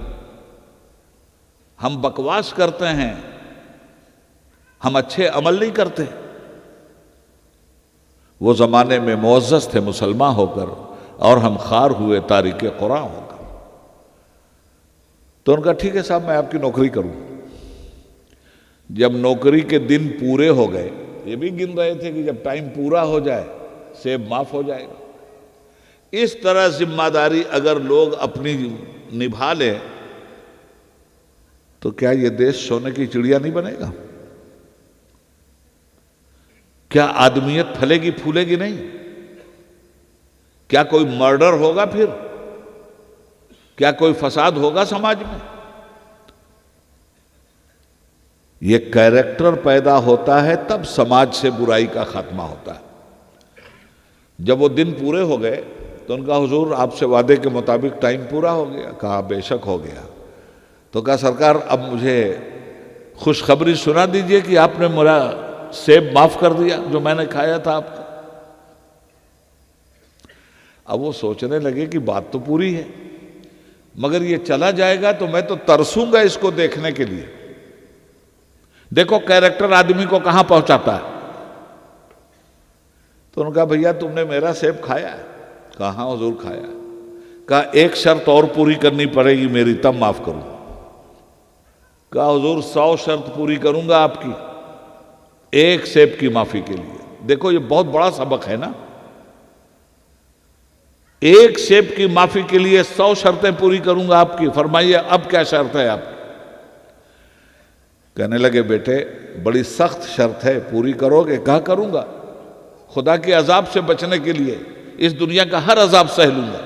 हम बकवास करते हैं, हम अच्छे अमल नहीं करते। वो जमाने में मुअज़्ज़ज़ थे मुसलमान होकर और हम खार हुए तारिक कुरान होकर। तो उनका ठीक है साहब मैं आपकी नौकरी करूं। जब नौकरी के दिन पूरे हो गए, ये भी गिन रहे थे कि जब टाइम पूरा हो जाए सेब माफ हो जाएगा। इस तरह जिम्मेदारी अगर लोग अपनी निभा लें तो क्या ये देश सोने की चिड़िया नहीं बनेगा? क्या आदमियत फलेगी फूलेगी नहीं? क्या कोई मर्डर होगा फिर? क्या कोई फसाद होगा समाज में? ये कैरेक्टर पैदा होता है तब समाज से बुराई का खात्मा होता है। जब वो दिन पूरे हो गए तो उनका हुजूर आपसे वादे के मुताबिक टाइम पूरा हो गया। कहा बेशक हो गया। तो कहा सरकार अब मुझे खुशखबरी सुना दीजिए कि आपने मेरा सेब माफ कर दिया जो मैंने खाया था आपका। अब वो सोचने लगे कि बात तो पूरी है, मगर ये चला जाएगा तो मैं तो तरसूंगा इसको देखने के लिए। देखो कैरेक्टर आदमी को कहां पहुंचाता है। तो उन्होंने कहा भैया तुमने मेरा सेब खाया है? कहा हाँ हुजूर खाया। कहा एक शर्त और पूरी करनी पड़ेगी मेरी, तब माफ करूं। कहा हुजूर 100 शर्त पूरी करूंगा आपकी एक सेब की माफी के लिए। देखो ये बहुत बड़ा सबक है ना। एक सेब की माफी के लिए 100 शर्तें पूरी करूंगा आपकी। फरमाइए अब क्या शर्त है आपकी? कहने लगे बेटे बड़ी सख्त शर्त है, पूरी करोगे? कहा करूंगा, खुदा के अजाब से बचने के लिए इस दुनिया का हर अजाब सह लूंगा।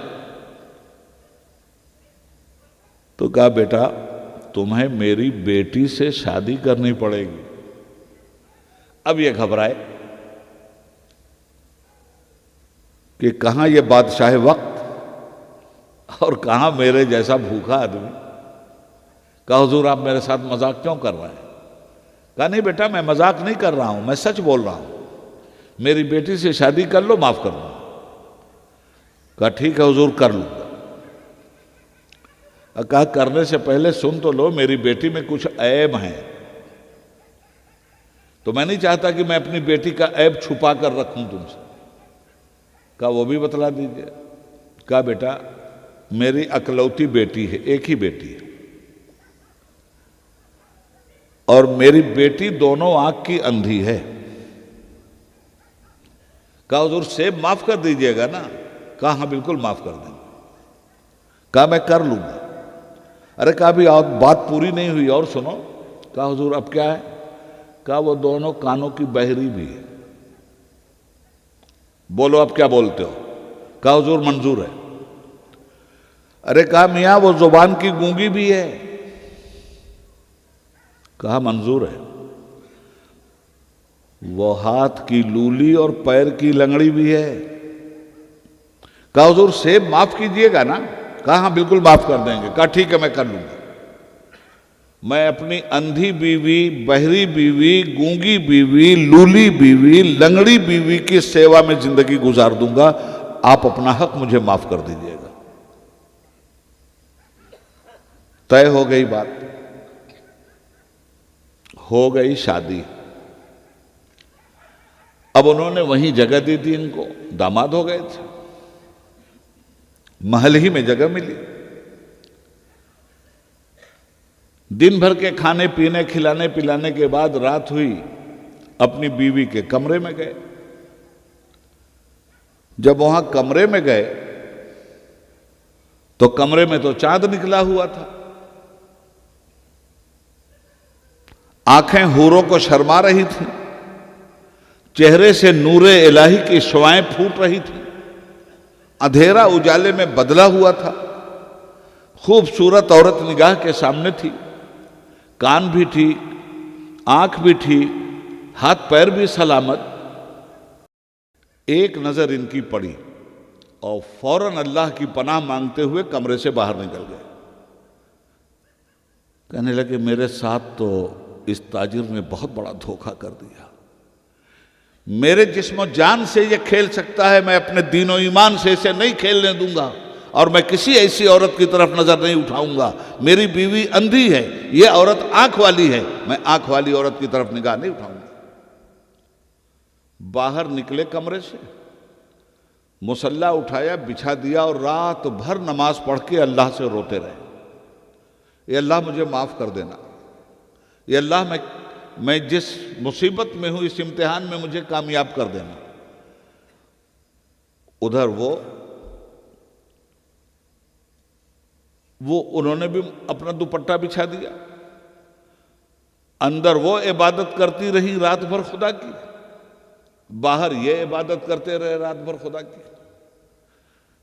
तो कहा बेटा तुम्हें मेरी बेटी से शादी करनी पड़ेगी। अब ये घबराए कि कहां ये बादशाह वक्त और कहां मेरे जैसा भूखा आदमी। कहा हुजूर आप मेरे साथ मजाक क्यों कर रहे हैं? कहा नहीं बेटा मैं मजाक नहीं कर रहा हूं, मैं सच बोल रहा हूं, मेरी बेटी से शादी कर लो, माफ कर दो। कहा ठीक है हुजूर कर लूंगा। कहा करने से पहले सुन तो लो, मेरी बेटी में कुछ ऐब हैं, तो मैं नहीं चाहता कि मैं अपनी बेटी का ऐब छुपा कर रखूं तुमसे। कहा वो भी बतला दीजिए। कहा बेटा मेरी अकलौती बेटी है, एक ही बेटी है, और मेरी बेटी दोनों आंख की अंधी है। कहा हुजूर सेब माफ कर दीजिएगा ना? कहा हाँ बिल्कुल माफ कर देंगे। कहा मैं कर लूंगा। अरे कहा भी बात पूरी नहीं हुई, और सुनो। कहा हुजूर अब क्या है? कहा वो दोनों कानों की बहरी भी है। बोलो अब क्या बोलते हो? कहा हुजूर मंजूर है। अरे कहा मियां वो जुबान की गूंगी भी है। कहा मंजूर है। वो हाथ की लूली और पैर की लंगड़ी भी है। कहा हुजूर सेब माफ कीजिएगा ना? कहा हाँ बिल्कुल माफ कर देंगे। कहा ठीक है मैं कर लूंगा। मैं अपनी अंधी बीवी, बहरी बीवी, गूंगी बीवी, लूली बीवी, लंगड़ी बीवी की सेवा में जिंदगी गुजार दूंगा, आप अपना हक मुझे माफ कर दीजिएगा। तय हो गई बात, हो गई शादी। अब उन्होंने वहीं जगह दी थी, इनको दामाद हो गए थे, महल ही में जगह मिली। दिन भर के खाने पीने खिलाने पिलाने के बाद रात हुई, अपनी बीवी के कमरे में गए। जब वहां कमरे में गए तो कमरे में तो चांद निकला हुआ था। आंखें हूरों को शर्मा रही थी, चेहरे से नूरे इलाही की शुआएं फूट रही थी, अंधेरा उजाले में बदला हुआ था। खूबसूरत औरत निगाह के सामने थी, कान भी ठीक, आंख भी ठीक, हाथ पैर भी सलामत। एक नजर इनकी पड़ी और फौरन अल्लाह की पनाह मांगते हुए कमरे से बाहर निकल गए। कहने लगे मेरे साथ तो इस ताजिर ने बहुत बड़ा धोखा कर दिया। मेरे जिस्म जान से ये खेल सकता है, मैं अपने दीनो ईमान से इसे नहीं खेलने दूंगा, और मैं किसी ऐसी औरत की तरफ नजर नहीं उठाऊंगा। मेरी बीवी अंधी है, ये औरत आंख वाली है, मैं आंख वाली औरत की तरफ निगाह नहीं उठाऊंगा। बाहर निकले कमरे से, मुसल्ला उठाया, बिछा दिया और रात भर नमाज पढ़ के अल्लाह से रोते रहे, ये अल्लाह मुझे माफ कर देना, ये अल्लाह मैं जिस मुसीबत में हूं इस इम्तिहान में मुझे कामयाब कर देना। उधर वो उन्होंने भी अपना दुपट्टा बिछा दिया, अंदर वो इबादत करती रही रात भर खुदा की, बाहर ये इबादत करते रहे रात भर खुदा की।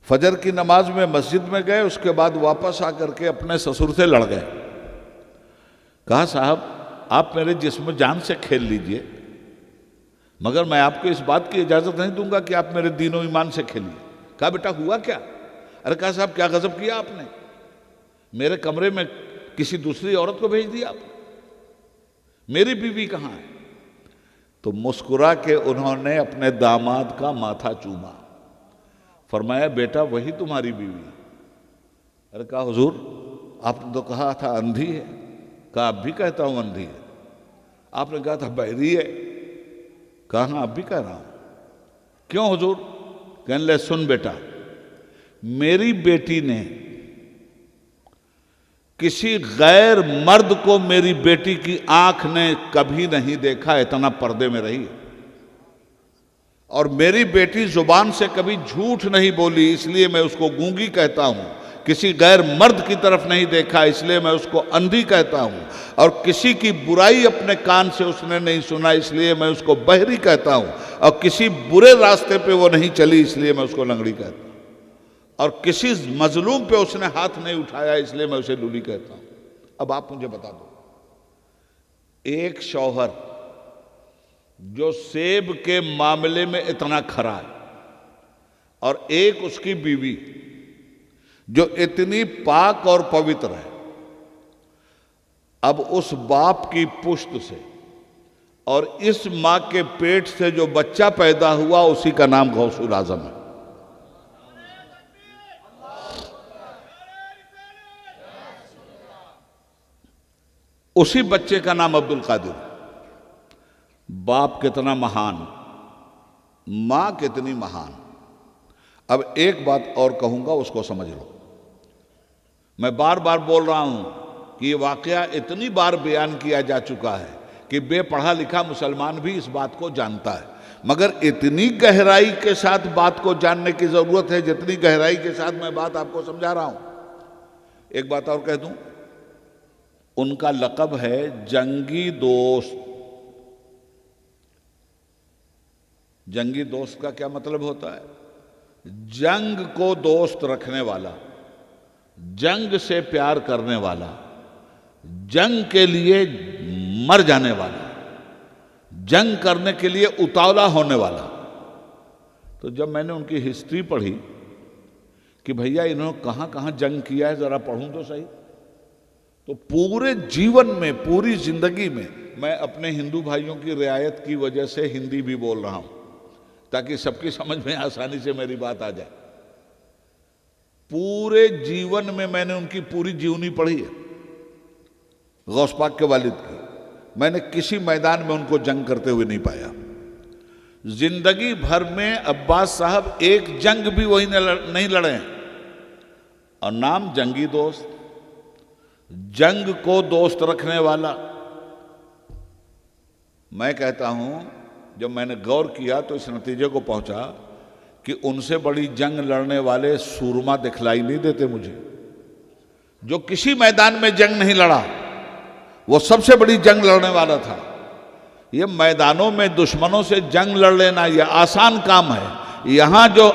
फजर की नमाज में मस्जिद में गए, उसके बाद वापस आकर के अपने ससुर से लड़ गए। कहा साहब आप मेरे जिस्म जान से खेल लीजिए, मगर मैं आपको इस बात की इजाजत नहीं दूंगा कि आप मेरे दीनो ईमान से खेलिए। कहा बेटा हुआ क्या? अरे कहा साहब क्या गजब किया आपने, मेरे कमरे में किसी दूसरी औरत को भेज दिया आपने, मेरी बीवी कहाँ है? तो मुस्कुरा के उन्होंने अपने दामाद का माथा चूमा, फरमाया बेटा वही तुम्हारी बीवी। अरे कहा हुजूर आपने तो कहा था अंधी है। कहा अब भी कहता हूं अंधी है। आपने कहा था बहरी है। कहा हाँ अब भी कह रहा हूं। क्यों हुजूर? कहने लगे सुन बेटा, मेरी बेटी ने किसी गैर मर्द को मेरी बेटी की आंख ने कभी नहीं देखा, इतना पर्दे में रही, और मेरी बेटी जुबान से कभी झूठ नहीं बोली, इसलिए मैं उसको गूंगी कहता हूं। किसी गैर मर्द की तरफ नहीं देखा इसलिए मैं उसको अंधी कहता हूँ, और किसी की बुराई अपने कान से उसने नहीं सुना इसलिए मैं उसको बहरी कहता हूँ, और किसी बुरे रास्ते पे वो नहीं चली इसलिए मैं उसको लंगड़ी कहता हूँ, और किसी मजलूम पे उसने हाथ नहीं उठाया इसलिए मैं उसे लूली कहता हूँ। अब आप मुझे बता दो, एक शौहर जो सेब के मामले में इतना खरा है और एक उसकी बीवी जो इतनी पाक और पवित्र है, अब उस बाप की पुश्त से और इस मां के पेट से जो बच्चा पैदा हुआ उसी का नाम गौसुल आजम है। उसी बच्चे का नाम अब्दुल कादिर। बाप कितना महान, मां कितनी महान। अब एक बात और कहूंगा, उसको समझ लो। मैं बार बार बोल रहा हूं कि ये वाकया इतनी बार बयान किया जा चुका है कि बेपढ़ा लिखा मुसलमान भी इस बात को जानता है, मगर इतनी गहराई के साथ बात को जानने की जरूरत है जितनी गहराई के साथ मैं बात आपको समझा रहा हूं। एक बात और कह दूं, उनका लक़ब है जंगी दोस्त। जंगी दोस्त का क्या मतलब होता है? जंग को दोस्त रखने वाला, जंग से प्यार करने वाला, जंग के लिए मर जाने वाला, जंग करने के लिए उतावला होने वाला। तो जब मैंने उनकी हिस्ट्री पढ़ी कि भैया इन्होंने कहां कहां जंग किया है, जरा पढ़ूं तो सही, तो पूरे जीवन में, पूरी जिंदगी में, मैं अपने हिंदू भाइयों की रियायत की वजह से हिंदी भी बोल रहा हूं ताकि सबकी समझ में आसानी से मेरी बात आ जाए। पूरे जीवन में मैंने उनकी पूरी जीवनी पढ़ी है, गौस पाक के वालिद की। मैंने किसी मैदान में उनको जंग करते हुए नहीं पाया। जिंदगी भर में अब्बास साहब एक जंग भी वही नहीं लड़े हैं, और नाम जंगी दोस्त, जंग को दोस्त रखने वाला। मैं कहता हूं, जब मैंने गौर किया तो इस नतीजे को पहुंचा कि उनसे बड़ी जंग लड़ने वाले सूरमा दिखलाई नहीं देते मुझे। जो किसी मैदान में जंग नहीं लड़ा वो सबसे बड़ी जंग लड़ने वाला था। ये मैदानों में दुश्मनों से जंग लड़ लेना ये आसान काम है। यहां जो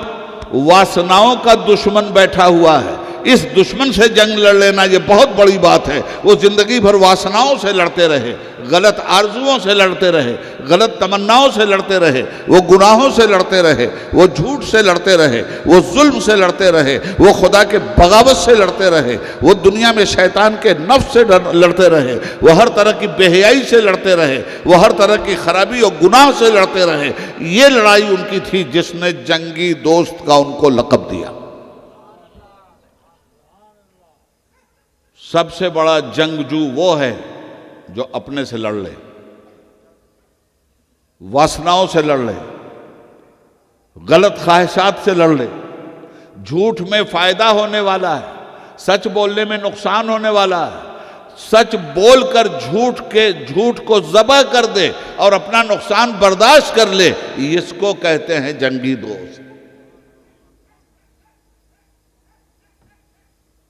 वासनाओं का दुश्मन बैठा हुआ है, इस दुश्मन से जंग लड़ लेना ये बहुत बड़ी बात है। वो जिंदगी भर वासनाओं से लड़ते रहे, गलत आरजुओं से लड़ते रहे, गलत तमन्नाओं से लड़ते रहे, वो गुनाहों से लड़ते रहे, वो झूठ से लड़ते रहे, वो जुल्म से लड़ते रहे, वो खुदा के बगावत से लड़ते रहे, वो दुनिया में शैतान के नफ्स से लड़ते रहे, वो हर तरह की बेहयाई से लड़ते रहे, वो हर तरह की खराबी और गुनाह से लड़ते रहे। ये लड़ाई उनकी थी जिसने जंगी दोस्त का उनको लक़ब दिया। सबसे बड़ा जंगजू वो है जो अपने से लड़ ले, वासनाओं से लड़ ले, गलत ख्वाहिशात से लड़ ले। झूठ में फायदा होने वाला है, सच बोलने में नुकसान होने वाला है। सच बोलकर झूठ को ज़बह कर दे और अपना नुकसान बर्दाश्त कर ले, इसको कहते हैं जंगी दोस्त।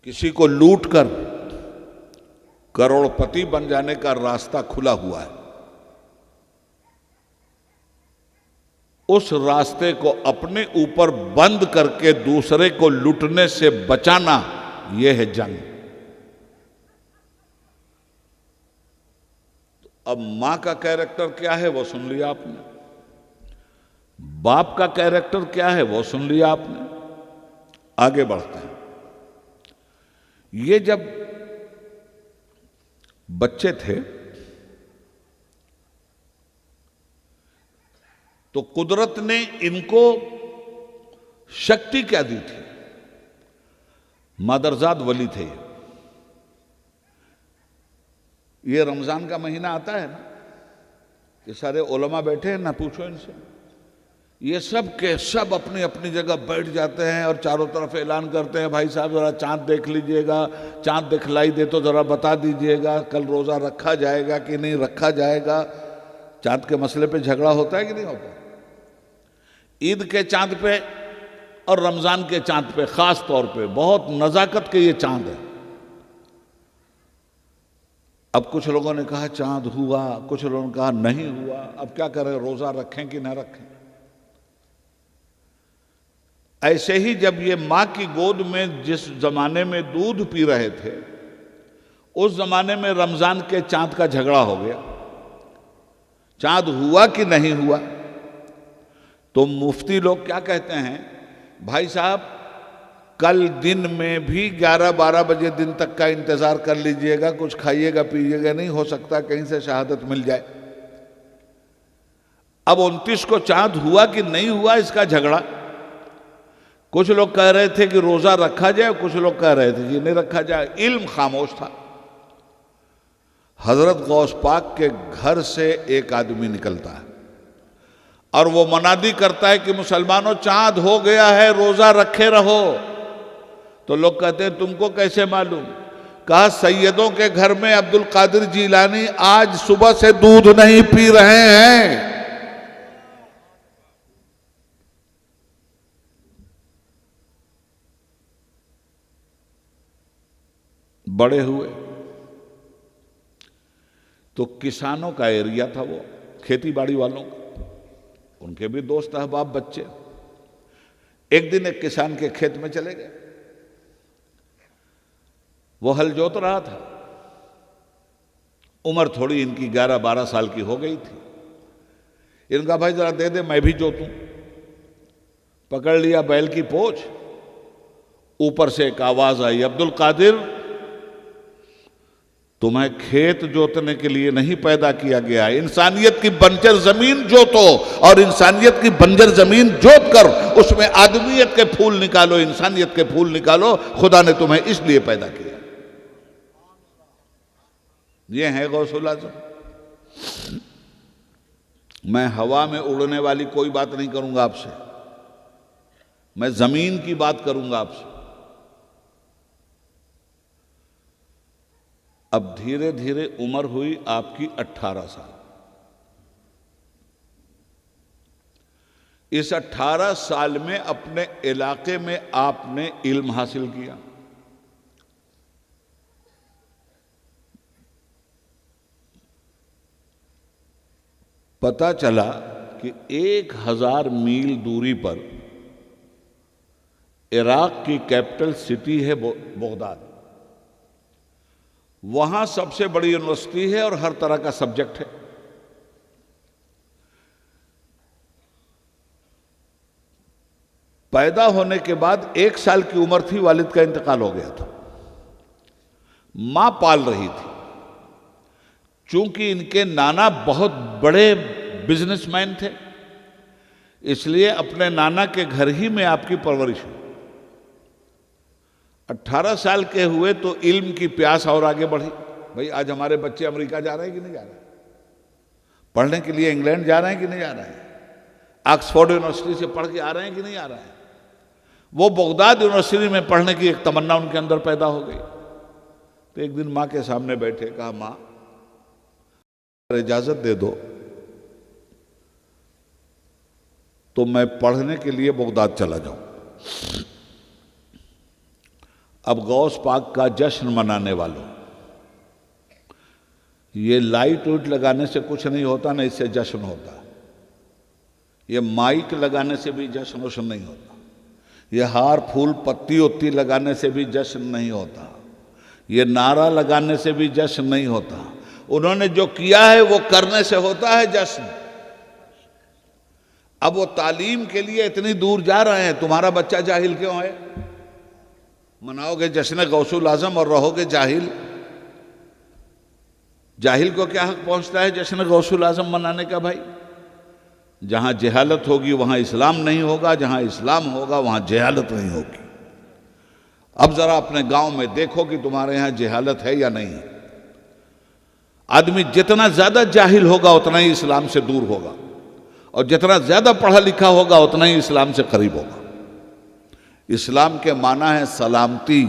किसी को लूट कर करोड़पति बन जाने का रास्ता खुला हुआ है, उस रास्ते को अपने ऊपर बंद करके दूसरे को लूटने से बचाना, यह है जंग। अब मां का कैरेक्टर क्या है वो सुन लिया आपने, बाप का कैरेक्टर क्या है वो सुन लिया आपने। आगे बढ़ते हैं। ये जब बच्चे थे तो कुदरत ने इनको शक्ति क्या दी थी? मादरजाद वली थे। ये रमजान का महीना आता है ना, ये सारे उलमा बैठे हैं ना, पूछो इनसे। ये सब के सब अपनी अपनी जगह बैठ जाते हैं और चारों तरफ ऐलान करते हैं, भाई साहब जरा चांद देख लीजिएगा, चांद दिखलाई दे तो जरा बता दीजिएगा, कल रोज़ा रखा जाएगा कि नहीं रखा जाएगा। चांद के मसले पे झगड़ा होता है कि नहीं होता? ईद के चांद पे और रमजान के चांद पे खास तौर पे बहुत नजाकत के ये चांद है। अब कुछ लोगों ने कहा चांद हुआ, कुछ लोगों ने कहा नहीं हुआ, अब क्या करें, रोजा रखें कि ना रखें। ऐसे ही जब ये मां की गोद में जिस जमाने में दूध पी रहे थे, उस जमाने में रमजान के चांद का झगड़ा हो गया, चांद हुआ कि नहीं हुआ। तो मुफ्ती लोग क्या कहते हैं, भाई साहब कल दिन में भी 11-12 बजे दिन तक का इंतजार कर लीजिएगा, कुछ खाइएगा पीजिएगा नहीं, हो सकता कहीं से शहादत मिल जाए। अब 29 को चांद हुआ कि नहीं हुआ इसका झगड़ा, कुछ लोग कह रहे थे कि रोजा रखा जाए, कुछ लोग कह रहे थे कि नहीं रखा जाए। इल्म खामोश था। हजरत गौस पाक के घर से एक आदमी निकलता है और वो मनादी करता है कि मुसलमानों चांद हो गया है, रोजा रखे रहो। तो लोग कहते हैं तुमको कैसे मालूम? कहा सैयदों के घर में अब्दुल कादिर जीलानी आज सुबह से दूध नहीं पी रहे हैं। बड़े हुए तो किसानों का एरिया था, वो खेती बाड़ी वालों का, उनके भी दोस्त अहबाब बच्चे। एक दिन एक किसान के खेत में चले गए, वो हल जोत रहा था, उम्र थोड़ी इनकी 11-12 साल की हो गई थी। इनका भाई जरा दे दे मैं भी जोतूं। पकड़ लिया बैल की पोंछ, ऊपर से एक आवाज आई, अब्दुल कादिर तुम्हें खेत जोतने के लिए नहीं पैदा किया गया, इंसानियत की बंजर जमीन जोतो और इंसानियत की बंजर जमीन जोत कर उसमें आदमियत के फूल निकालो, इंसानियत के फूल निकालो। खुदा ने तुम्हें इसलिए पैदा किया। ये है गौसुल आज़म। मैं हवा में उड़ने वाली कोई बात नहीं करूंगा आपसे, मैं जमीन की बात करूंगा आपसे। अब धीरे धीरे उम्र हुई आपकी 18 साल। इस 18 साल में अपने इलाके में आपने इल्म हासिल किया। पता चला कि 1000 मील दूरी पर इराक की कैपिटल सिटी है बगदाद। वहां सबसे बड़ी यूनिवर्सिटी है और हर तरह का सब्जेक्ट है। पैदा होने के बाद 1 साल की उम्र थी, वालिद का इंतकाल हो गया था। मां पाल रही थी। चूंकि इनके नाना बहुत बड़े बिजनेसमैन थे, इसलिए अपने नाना के घर ही में आपकी परवरिश हुई। 18 साल के हुए तो इल्म की प्यास और आगे बढ़ी। भाई आज हमारे बच्चे अमेरिका जा रहे हैं कि नहीं जा रहे हैं, पढ़ने के लिए इंग्लैंड जा रहे हैं कि नहीं जा रहे हैं, ऑक्सफोर्ड यूनिवर्सिटी से पढ़ के आ रहे हैं कि नहीं आ रहे हैं। वो बगदाद यूनिवर्सिटी में पढ़ने की एक तमन्ना उनके अंदर पैदा हो गई। तो एक दिन माँ के सामने बैठे, कहा माँ इजाजत दे दो तो मैं पढ़ने के लिए बगदाद चला जाऊं। अब गौस पाक का जश्न मनाने वालों, ये लाइट उइट लगाने से कुछ नहीं होता, ना इससे जश्न होता। ये माइक लगाने से भी जश्न वश्न नहीं होता। ये हार फूल पत्ती उत्ती लगाने से भी जश्न नहीं होता। ये नारा लगाने से भी जश्न नहीं होता। उन्होंने जो किया है वो करने से होता है जश्न। अब वो तालीम के लिए इतनी दूर जा रहे हैं, तुम्हारा बच्चा जाहिल क्यों है? मनाओगे जश्न गौसुल आजम और रहोगे जाहिल। जाहिल को क्या हक पहुंचता है जश्न गौसुल आजम मनाने का? भाई जहां जहालत होगी वहां इस्लाम नहीं होगा, जहां इस्लाम होगा वहां जहालत नहीं होगी। अब जरा अपने गांव में देखो कि तुम्हारे यहां जहालत है या नहीं है। आदमी जितना ज्यादा जाहिल होगा उतना ही इस्लाम से दूर होगा, और जितना ज्यादा पढ़ा लिखा होगा उतना ही इस्लाम से करीब होगा। इस्लाम के माना है सलामती,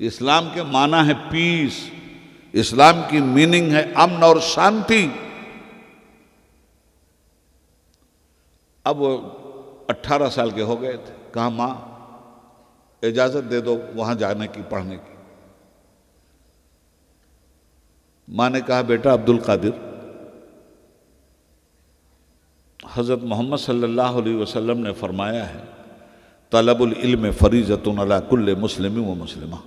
इस्लाम के माना है पीस, इस्लाम की मीनिंग है अमन और शांति। अब वो 18 साल के हो गए थे। कहा माँ इजाज़त दे दो वहाँ जाने की, पढ़ने की। माँ ने कहा बेटा अब्दुल कादिर, हज़रत मोहम्मद सल्लल्लाहु अलैहि वसल्लम ने फरमाया है तलबुल इल्म फरीज़तुन अला कुल्ले मुस्लिम व मुस्लिमा,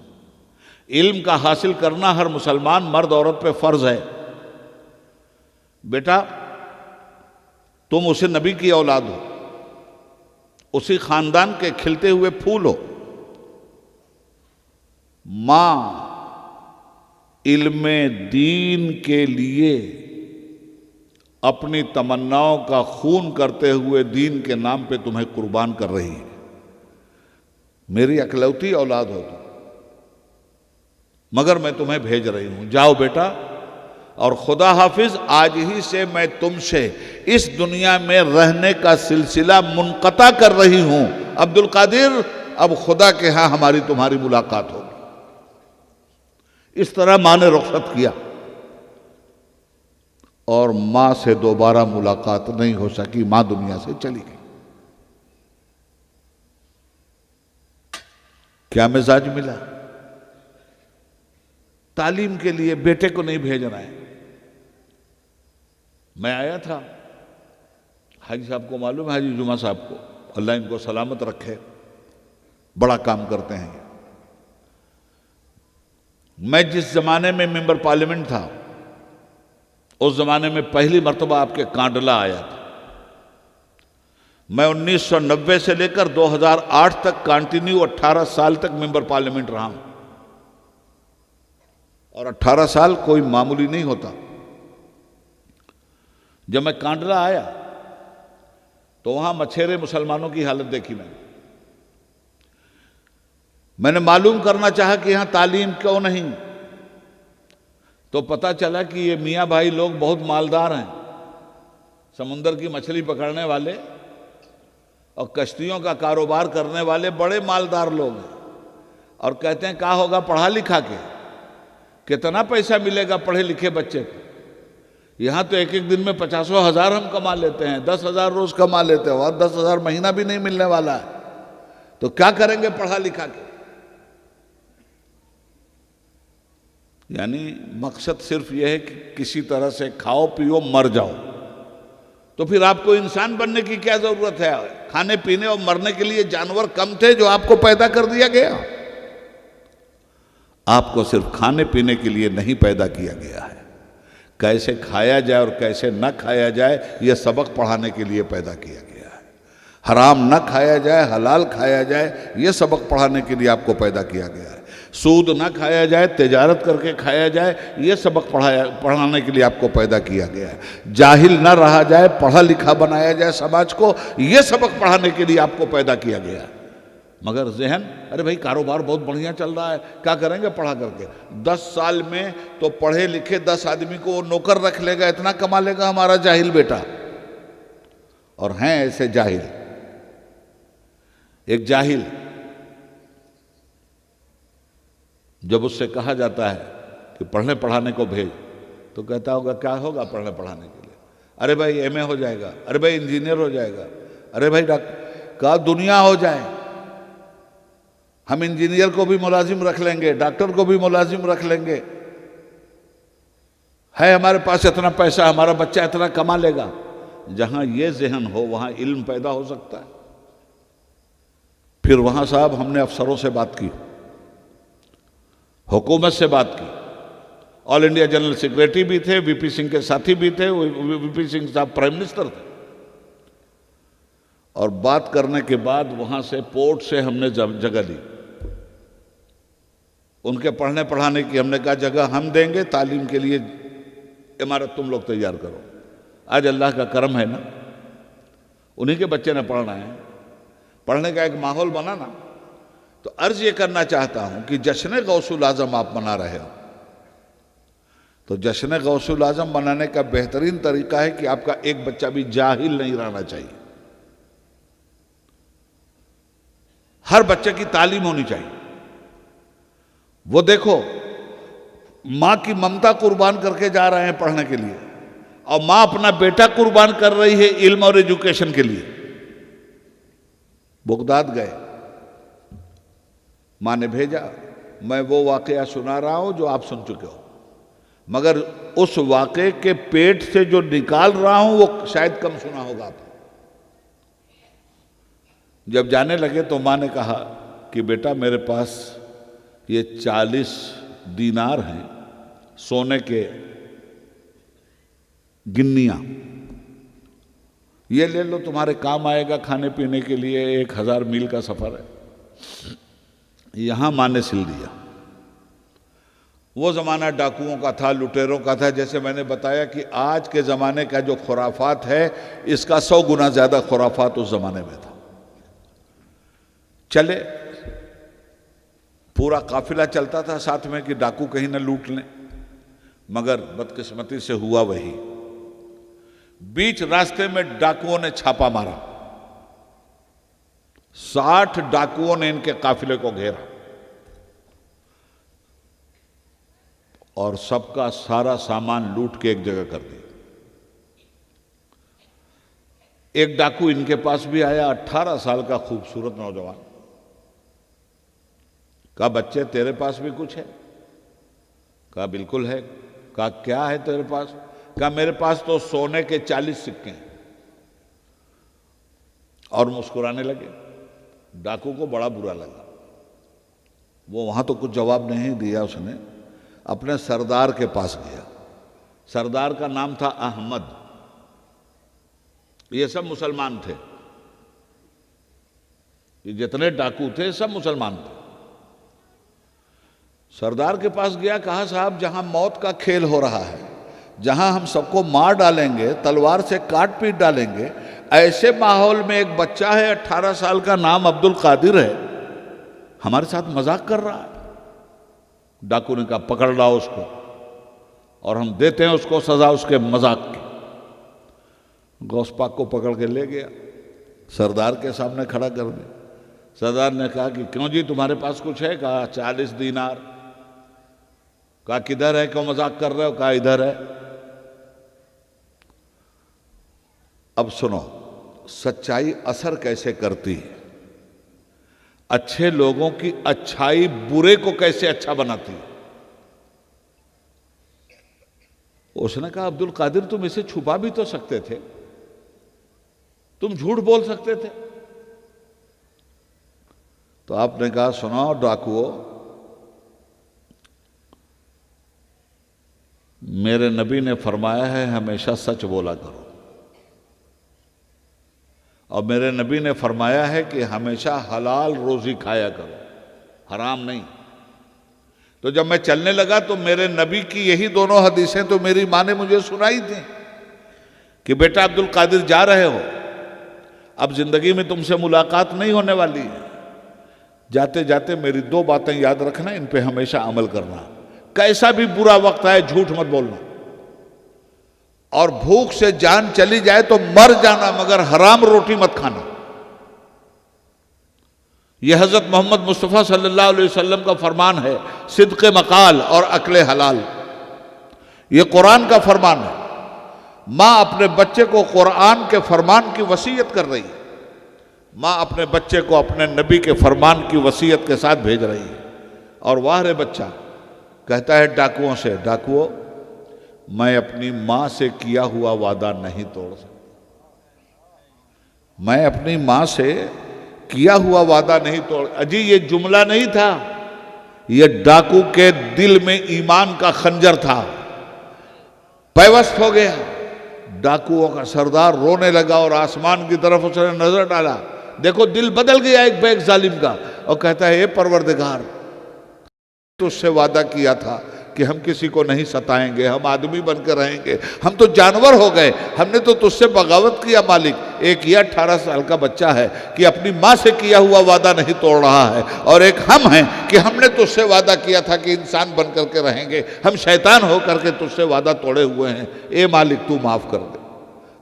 इल्म का हासिल करना हर मुसलमान मर्द औरत पे फ़र्ज़ है। बेटा तुम उसे नबी की औलाद हो, उसी ख़ानदान के खिलते हुए फूल हो। माँ इल्म दीन के लिए अपनी तमन्नाओं का खून करते हुए दीन के नाम पे तुम्हें कुर्बान कर रही है। मेरी अकलौती औलाद हो तुम, मगर मैं तुम्हें भेज रही हूं, जाओ बेटा। और खुदा हाफिज, आज ही से मैं तुमसे इस दुनिया में रहने का सिलसिला मुनक़ता कर रही हूं। अब्दुल कादिर, अब खुदा के यहां हमारी तुम्हारी मुलाकात होगी। इस तरह मां ने रुखसत किया और मां से दोबारा मुलाकात नहीं हो सकी, मां दुनिया से चली गई। क्या मिजाज मिला? तालीम के लिए बेटे को नहीं भेजना है। मैं आया था, हाजी साहब को मालूम है, हाजी जुमा साहब को, अल्लाह इनको सलामत रखे, बड़ा काम करते हैं। मैं जिस जमाने में मेंबर पार्लियामेंट था उस जमाने में पहली मर्तबा आपके कांडला आया था। मैं 1990 से लेकर 2008 तक कंटिन्यू 18 साल तक मेंबर पार्लियामेंट रहा हूं, और 18 साल कोई मामूली नहीं होता। जब मैं कांडला आया तो वहां मछेरे मुसलमानों की हालत देखी मैंने मालूम करना चाहा कि यहां तालीम क्यों नहीं, तो पता चला कि ये मियाँ भाई लोग बहुत मालदार हैं, समुंदर की मछली पकड़ने वाले और कश्तियों का कारोबार करने वाले बड़े मालदार लोग हैं। और कहते हैं क्या होगा पढ़ा लिखा के, कितना पैसा मिलेगा पढ़े लिखे बच्चे को। यहाँ तो एक एक दिन में 50,000 हम कमा लेते हैं, 10,000 रोज कमा लेते हैं, और 10,000 महीना भी नहीं मिलने वाला है, तो क्या करेंगे पढ़ा लिखा के। यानी मकसद सिर्फ यह है कि किसी तरह से खाओ पियो मर जाओ। तो फिर आपको इंसान बनने की क्या जरूरत है? खाने पीने और मरने के लिए जानवर कम थे जो आपको पैदा कर दिया गया? आपको सिर्फ खाने पीने के लिए नहीं पैदा किया गया है, कैसे खाया जाए और कैसे न खाया जाए यह सबक पढ़ाने के लिए पैदा किया गया है। हराम न खाया जाए, हलाल खाया जाए, यह सबक पढ़ाने के लिए आपको पैदा किया गया है। सूद ना खाया जाए, तिजारत करके खाया जाए, यह सबक पढ़ाने के लिए आपको पैदा किया गया है। जाहिल ना रहा जाए, पढ़ा लिखा बनाया जाए समाज को, यह सबक पढ़ाने के लिए आपको पैदा किया गया है। मगर जहन, अरे भाई कारोबार बहुत बढ़िया चल रहा है, क्या करेंगे पढ़ा करके? 10 साल में तो पढ़े लिखे 10 आदमी को वो नौकर रख लेगा, इतना कमा लेगा हमारा जाहिल बेटा। और हैं ऐसे जाहिल। एक जाहिल जब उससे कहा जाता है कि पढ़ने पढ़ाने को भेज, तो कहता होगा क्या होगा पढ़ने पढ़ाने के लिए? अरे भाई एमए हो जाएगा, अरे भाई इंजीनियर हो जाएगा, अरे भाई डॉक्टर, क्या दुनिया हो जाए, हम इंजीनियर को भी मुलाजिम रख लेंगे, डॉक्टर को भी मुलाजिम रख लेंगे, है हमारे पास इतना पैसा, हमारा बच्चा इतना कमा लेगा। जहां ये जहन हो वहां इल्म पैदा हो सकता है। फिर वहां साहब हमने अफसरों से बात की, हुकूमत से बात की, ऑल इंडिया जनरल सेक्रेटरी भी थे, वीपी सिंह के साथी भी थे, वीपी सिंह साहब प्राइम मिनिस्टर थे। और बात करने के बाद वहां से पोर्ट से हमने जगह ली, उनके पढ़ने पढ़ाने की। हमने कहा जगह हम देंगे, तालीम के लिए इमारत तुम लोग तैयार करो। आज अल्लाह का करम है ना, उन्हीं के बच्चे ने पढ़ना है, पढ़ने का एक माहौल बना ना। तो अर्ज ये करना चाहता हूं कि जश्न गौसुल आजम आप मना रहे हो, तो जश्न गौसुल आजम मनाने का बेहतरीन तरीका है कि आपका एक बच्चा भी जाहिल नहीं रहना चाहिए। हर बच्चे की तालीम होनी चाहिए। वो देखो, मां की ममता कुर्बान करके जा रहे हैं पढ़ने के लिए, और मां अपना बेटा कुर्बान कर रही है इल्म और एजुकेशन के लिए। बगदाद गए, माँ ने भेजा। मैं वो वाकया सुना रहा हूं जो आप सुन चुके हो, मगर उस वाकये के पेट से जो निकाल रहा हूं वो शायद कम सुना होगा आपने। जब जाने लगे तो माँ ने कहा कि बेटा मेरे पास ये 40 दीनार हैं, सोने के गिन्नियां, ये ले लो, तुम्हारे काम आएगा खाने पीने के लिए, 1000 मील का सफर है। यहां माँ ने सिल दिया। वो ज़माना डाकुओं का था, लुटेरों का था। जैसे मैंने बताया कि आज के ज़माने का जो खुराफात है, इसका 100 गुना ज़्यादा खुराफात उस ज़माने में था। चले, पूरा काफिला चलता था साथ में कि डाकू कहीं न लूट लें, मगर बदकिस्मती से हुआ वही। बीच रास्ते में डाकुओं ने छापा मारा। 60 डाकुओं ने इनके काफिले को घेरा और सबका सारा सामान लूट के एक जगह कर दिया। एक डाकू इनके पास भी आया, 18 साल का खूबसूरत नौजवान। कहा बच्चे तेरे पास भी कुछ है? कहा बिल्कुल है। कहा क्या है तेरे पास? कहा मेरे पास तो सोने के 40 सिक्के हैं। और मुस्कुराने लगे। डाकू को बड़ा बुरा लगा। वो वहां तो कुछ जवाब नहीं दिया उसने, अपने सरदार के पास गया। सरदार का नाम था अहमद। ये सब मुसलमान थे, ये जितने डाकू थे सब मुसलमान थे। सरदार के पास गया, कहा साहब जहां मौत का खेल हो रहा है, जहां हम सबको मार डालेंगे, तलवार से काट पीट डालेंगे, ऐसे माहौल में एक बच्चा है 18 साल का, नाम अब्दुल कादिर है, हमारे साथ मजाक कर रहा है। डाकू ने कहा पकड़ लाओ उसको और हम देते हैं उसको सजा उसके मजाक की। गौस पाक को पकड़ के ले गया, सरदार के सामने खड़ा कर दिया। सरदार ने कहा कि क्यों जी तुम्हारे पास कुछ है? कहा 40 दीनार। कहा किधर है? क्यों मजाक कर रहे हो? कहा इधर है। अब सुनो सच्चाई असर कैसे करती है, अच्छे लोगों की अच्छाई बुरे को कैसे अच्छा बनाती है। उसने कहा अब्दुल कादिर तुम इसे छुपा भी तो सकते थे, तुम झूठ बोल सकते थे। तो आपने कहा सुनो डाकुओं, मेरे नबी ने फरमाया है हमेशा सच बोला करो, और मेरे नबी ने फरमाया है कि हमेशा हलाल रोजी खाया करो, हराम नहीं। तो जब मैं चलने लगा तो मेरे नबी की यही दोनों हदीसें तो मेरी माँ ने मुझे सुनाई थी कि बेटा अब्दुल कादिर जा रहे हो, अब जिंदगी में तुमसे मुलाकात नहीं होने वाली है, जाते जाते मेरी 2 बातें याद रखना, इन पे हमेशा अमल करना। कैसा भी बुरा वक्त आए झूठ मत बोलना, और भूख से जान चली जाए तो मर जाना, मगर हराम रोटी मत खाना। यह हजरत मोहम्मद मुस्तफ़ा सल्लल्लाहु अलैहि वसल्लम का फरमान है, सिद्क़े मकाल और अक्ले हलाल। यह कुरान का फरमान है। माँ अपने बच्चे को कुरान के फरमान की वसीयत कर रही है। माँ अपने बच्चे को अपने नबी के फरमान की वसीयत के साथ भेज रही है। और वाह रे बच्चा कहता है डाकुओं से, डाकुओं मैं अपनी माँ से किया हुआ वादा नहीं तोड़ सकता, मैं अपनी माँ से किया हुआ वादा नहीं तोड़। अजी ये जुमला नहीं था, ये डाकू के दिल में ईमान का खंजर था। पैवस्त हो गया, डाकुओं का सरदार रोने लगा और आसमान की तरफ उसने नजर डाला। देखो दिल बदल गया एक बैग जालिम का, और कहता है ए परवरदिगार, तुझसे वादा किया था कि हम किसी को नहीं सताएंगे, हम आदमी बनकर रहेंगे, हम तो जानवर हो गए, हमने तो तुझसे बगावत किया मालिक। एक ये 18 साल का बच्चा है कि अपनी माँ से किया हुआ वादा नहीं तोड़ रहा है, और एक हम हैं कि हमने तुझसे वादा किया था कि इंसान बन करके रहेंगे, हम शैतान हो करके तुझसे वादा तोड़े हुए हैं। ए मालिक तू माफ़ कर दे,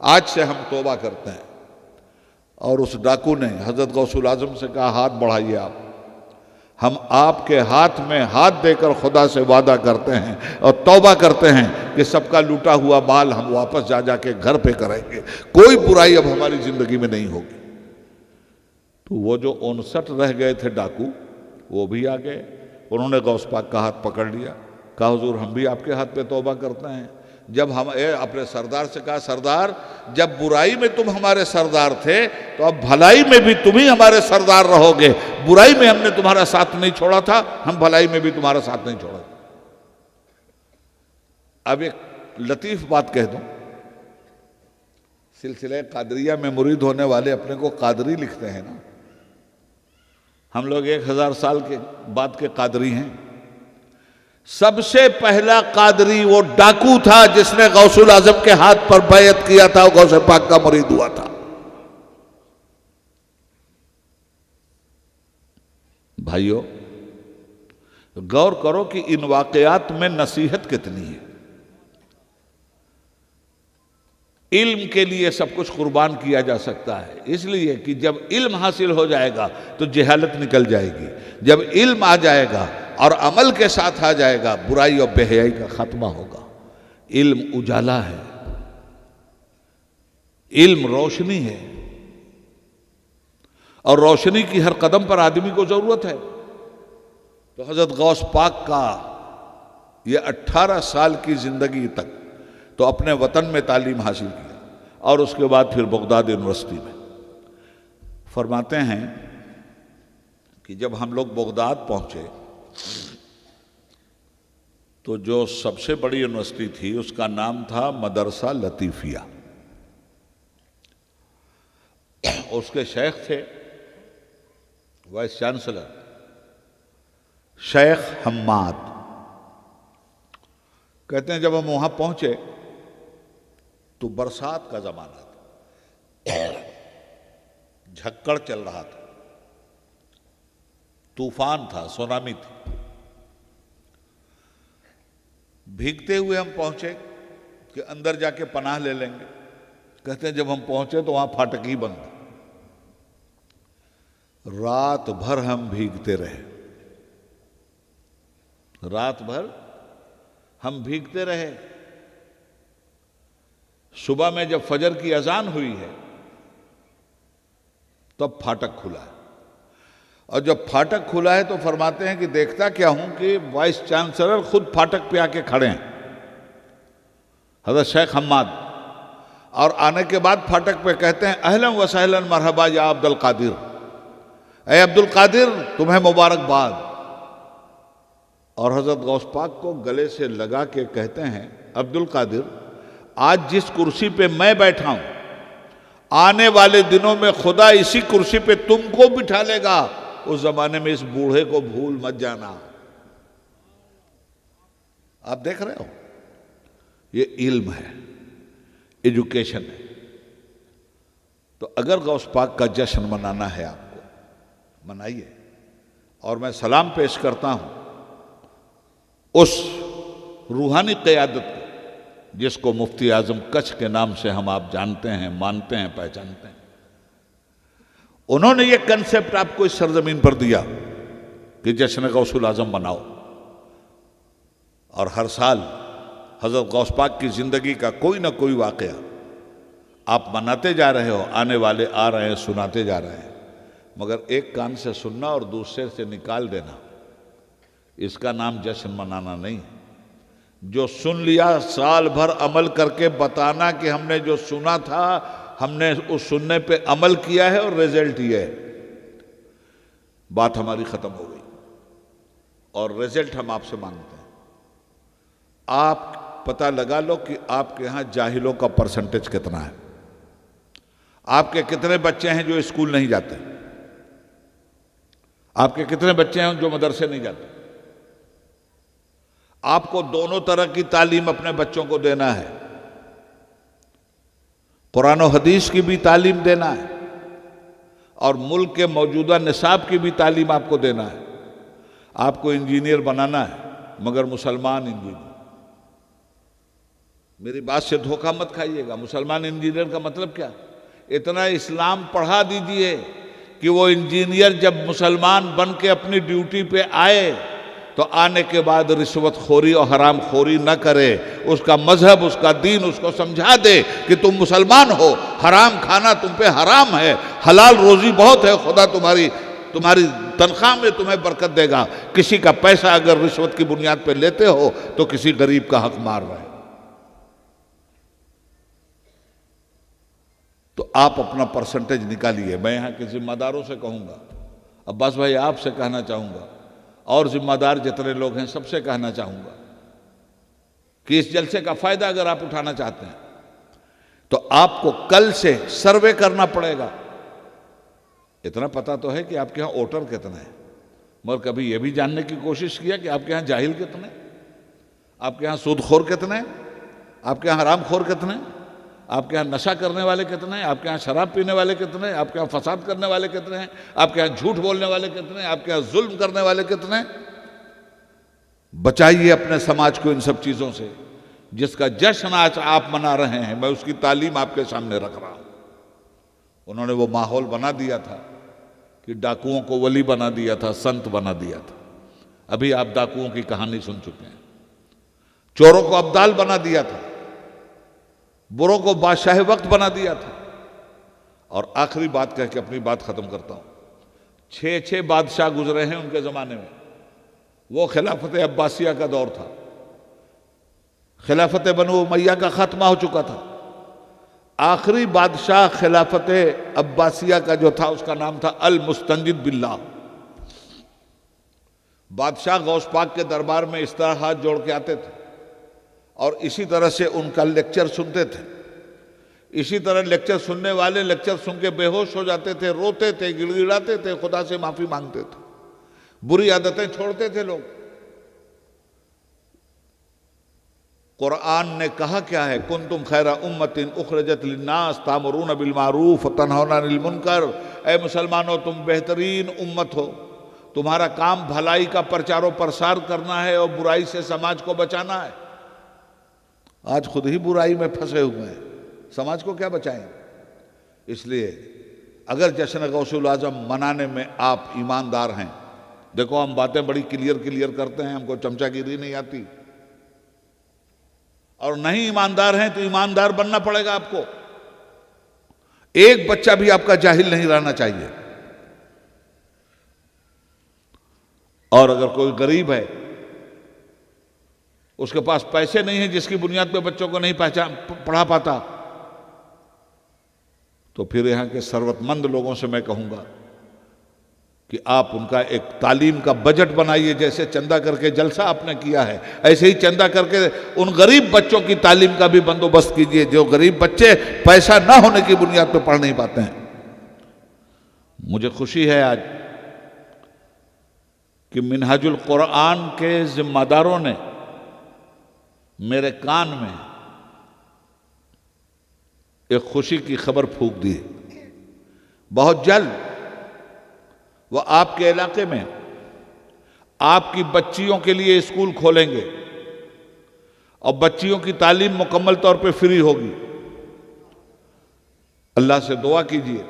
आज से हम तौबा करते हैं। और उस डाकू ने हजरत गौसुल आजम से कहा हाथ बढ़ाइए आप, हम आपके हाथ में हाथ देकर खुदा से वादा करते हैं और तौबा करते हैं कि सबका लूटा हुआ माल हम वापस जा जाके घर पे करेंगे, कोई बुराई अब हमारी जिंदगी में नहीं होगी। तो वो जो 59 रह गए थे डाकू, वो भी आ गए, उन्होंने गौस पाक का हाथ पकड़ लिया, कहा हुजूर हम भी आपके हाथ पे तौबा करते हैं। जब हम अपने सरदार से कहा, सरदार जब बुराई में तुम हमारे सरदार थे तो अब भलाई में भी तुम ही हमारे सरदार रहोगे। बुराई में हमने तुम्हारा साथ नहीं छोड़ा था, हम भलाई में भी तुम्हारा साथ नहीं छोड़ा। अब एक लतीफ बात कह दूं, सिलसिले कादरिया में मुरीद होने वाले अपने को कादरी लिखते हैं ना, हम लोग 1000 साल के बाद के कादरी हैं। सबसे पहला कादरी वो डाकू था जिसने गौसुल आजम के हाथ पर बैयत किया था, वो गौसे पाक का मुरीद हुआ था। भाइयों गौर करो कि इन वाकयात में नसीहत कितनी है। इल्म के लिए सब कुछ कुर्बान किया जा सकता है, इसलिए कि जब इल्म हासिल हो जाएगा तो जहालत निकल जाएगी। जब इल्म आ जाएगा और अमल के साथ आ जाएगा, बुराई और बेहयाई का खात्मा होगा। इल्म उजाला है, इल्म रोशनी है, और रोशनी की हर कदम पर आदमी को जरूरत है। तो हजरत गौस पाक का ये 18 साल की जिंदगी तक तो अपने वतन में तालीम हासिल किया, और उसके बाद फिर बगदाद यूनिवर्सिटी में। फरमाते हैं कि जब हम लोग बगदाद पहुंचे तो जो सबसे बड़ी यूनिवर्सिटी थी उसका नाम था मदरसा लतीफिया। उसके शेख थे वाइस चांसलर शेख हम्माद। कहते हैं जब हम वहां पहुंचे तो बरसात का जमाना था, झक्कड़ चल रहा था, तूफान था, सुनामी थी। भीगते हुए हम पहुंचे कि अंदर जाके पनाह ले लेंगे। कहते हैं जब हम पहुंचे तो वहां फाटक ही बंद। रात भर हम भीगते रहे, रात भर हम भीगते रहे। सुबह में जब फजर की अजान हुई है तब फाटक खुला है, और जब फाटक खुला है तो फरमाते हैं कि देखता क्या हूं कि वाइस चांसलर खुद फाटक पे आके खड़े हैं, हज़रत शेख हम्माद। और आने के बाद फाटक पे कहते हैं अहलन व सहलन मरहबा या अब्दुल कादिर, ए अब्दुल कादिर तुम्हें मुबारकबाद। और हजरत गौस पाक को गले से लगा के कहते हैं अब्दुल कादिर, आज जिस कुर्सी पे मैं बैठा हूं, आने वाले दिनों में खुदा इसी कुर्सी पे तुमको बिठा लेगा। उस जमाने में इस बूढ़े को भूल मत जाना। आप देख रहे हो, ये इल्म है, एजुकेशन है। तो अगर गौस पाक का जश्न मनाना है आपको, मनाइए। और मैं सलाम पेश करता हूं उस रूहानी क़यादत को जिसको मुफ्ती आजम कच्छ के नाम से हम आप जानते हैं, मानते हैं, पहचानते हैं। उन्होंने ये कंसेप्ट आपको इस सरजमीन पर दिया कि जश्न गौसुल आजम मनाओ, और हर साल हजरत गौस पाक की जिंदगी का कोई ना कोई वाकया आप मनाते जा रहे हो, आने वाले आ रहे हैं, सुनाते जा रहे हैं। मगर एक कान से सुनना और दूसरे से निकाल देना, इसका नाम जश्न मनाना नहीं है। जो सुन लिया साल भर अमल करके बताना कि हमने जो सुना था हमने उस सुनने पे अमल किया है और रिजल्ट ये है, बात हमारी खत्म हो गई। और रिजल्ट हम आपसे मांगते हैं। आप पता लगा लो कि आपके यहां जाहिलों का परसेंटेज कितना है। आपके कितने बच्चे हैं जो स्कूल नहीं जाते, आपके कितने बच्चे हैं जो मदरसे नहीं जाते। आपको दोनों तरह की तालीम अपने बच्चों को देना है, कुरान और हदीस की भी तालीम देना है, और मुल्क के मौजूदा निसाब की भी तालीम आपको देना है। आपको इंजीनियर बनाना है, मगर मुसलमान इंजीनियर। मेरी बात से धोखा मत खाइएगा। मुसलमान इंजीनियर का मतलब क्या? इतना इस्लाम पढ़ा दीजिए कि वो इंजीनियर जब मुसलमान बन के अपनी ड्यूटी पे आए तो आने के बाद रिश्वत खोरी और हराम खोरी न करे। उसका मजहब, उसका दीन उसको समझा दे कि तुम मुसलमान हो, हराम खाना तुम पे हराम है, हलाल रोजी बहुत है, खुदा तुम्हारी तुम्हारी तनख्वाह में तुम्हें बरकत देगा। किसी का पैसा अगर रिश्वत की बुनियाद पर लेते हो तो किसी गरीब का हक मार रहे हो। तो आप अपना परसेंटेज निकालिए। मैं यहां के जिम्मेदारों से कहूंगा, अब्बास भाई आपसे कहना चाहूंगा और जिम्मेदार जितने लोग हैं सबसे कहना चाहूंगा कि इस जलसे का फायदा अगर आप उठाना चाहते हैं तो आपको कल से सर्वे करना पड़ेगा। इतना पता तो है कि आपके यहां वोटर कितने हैं, मगर कभी यह भी जानने की कोशिश किया कि आपके यहां जाहिल कितने, आपके यहां सूदखोर कितने, आपके यहां हरामखोर कितने, आपके यहाँ नशा करने वाले कितने हैं, आपके यहाँ शराब पीने वाले कितने हैं, आपके यहाँ फसाद करने वाले कितने हैं, आपके यहाँ झूठ बोलने वाले कितने हैं, आपके यहाँ जुल्म करने वाले कितने हैं। बचाइए अपने समाज को इन सब चीज़ों से। जिसका जश्न आज आप मना रहे हैं, मैं उसकी तालीम आपके सामने रख रहा हूँ। उन्होंने वो माहौल बना दिया था कि डाकुओं को वली बना दिया था, संत बना दिया था। अभी आप डाकुओं की कहानी सुन चुके हैं। चोरों को अब्दाल बना दिया था, बुरों को बादशाह वक्त बना दिया था। और आखिरी बात कह के अपनी बात खत्म करता हूं। 6 बादशाह गुजरे हैं उनके जमाने में। वो खिलाफत अब्बासिया का दौर था। खिलाफत बनु उमैया का खात्मा हो चुका था। आखिरी बादशाह खिलाफत अब्बासिया का जो था उसका नाम था अल मुस्तंजिद बिल्लाह। बादशाह गौस पाक के दरबार में इस तरह हाथ जोड़ के आते थे और इसी तरह से उनका लेक्चर सुनते थे। इसी तरह लेक्चर सुनने वाले लेक्चर सुन के बेहोश हो जाते थे, रोते थे, गिड़गिड़ाते थे, खुदा से माफी मांगते थे, बुरी आदतें छोड़ते थे लोग। कुरान ने कहा क्या है, कुंतुम खैरा उम्मतिन उखरजत लिन्नास तामुरून बिल मारूफ व तनहौना अनिल मुनकर। ऐ मुसलमानों, तुम बेहतरीन उम्मत हो, तुम्हारा काम भलाई का प्रचार प्रसार करना है और बुराई से समाज को बचाना है। आज खुद ही बुराई में फंसे हुए हैं, समाज को क्या बचाएंगे। इसलिए अगर जश्न गौसुल आजम मनाने में आप ईमानदार हैं, देखो हम बातें बड़ी क्लियर करते हैं, हमको चमचागिरी नहीं आती, और नहीं ईमानदार हैं तो ईमानदार बनना पड़ेगा आपको। एक बच्चा भी आपका जाहिल नहीं रहना चाहिए। और अगर कोई गरीब है, उसके पास पैसे नहीं है, जिसकी बुनियाद पे बच्चों को नहीं पढ़ा पाता, तो फिर यहां के जरूरतमंद लोगों से मैं कहूंगा कि आप उनका एक तालीम का बजट बनाइए। जैसे चंदा करके जलसा आपने किया है, ऐसे ही चंदा करके उन गरीब बच्चों की तालीम का भी बंदोबस्त कीजिए जो गरीब बच्चे पैसा ना होने की बुनियाद पर पढ़ नहीं पाते हैं। मुझे खुशी है आज कि मिनहाजुल कुरान के जिम्मेदारों ने मेरे कान में एक खुशी की खबर फूंक दी। बहुत जल्द वह आपके इलाके में आपकी बच्चियों के लिए स्कूल खोलेंगे और बच्चियों की तालीम मुकम्मल तौर पे फ्री होगी। अल्लाह से दुआ कीजिए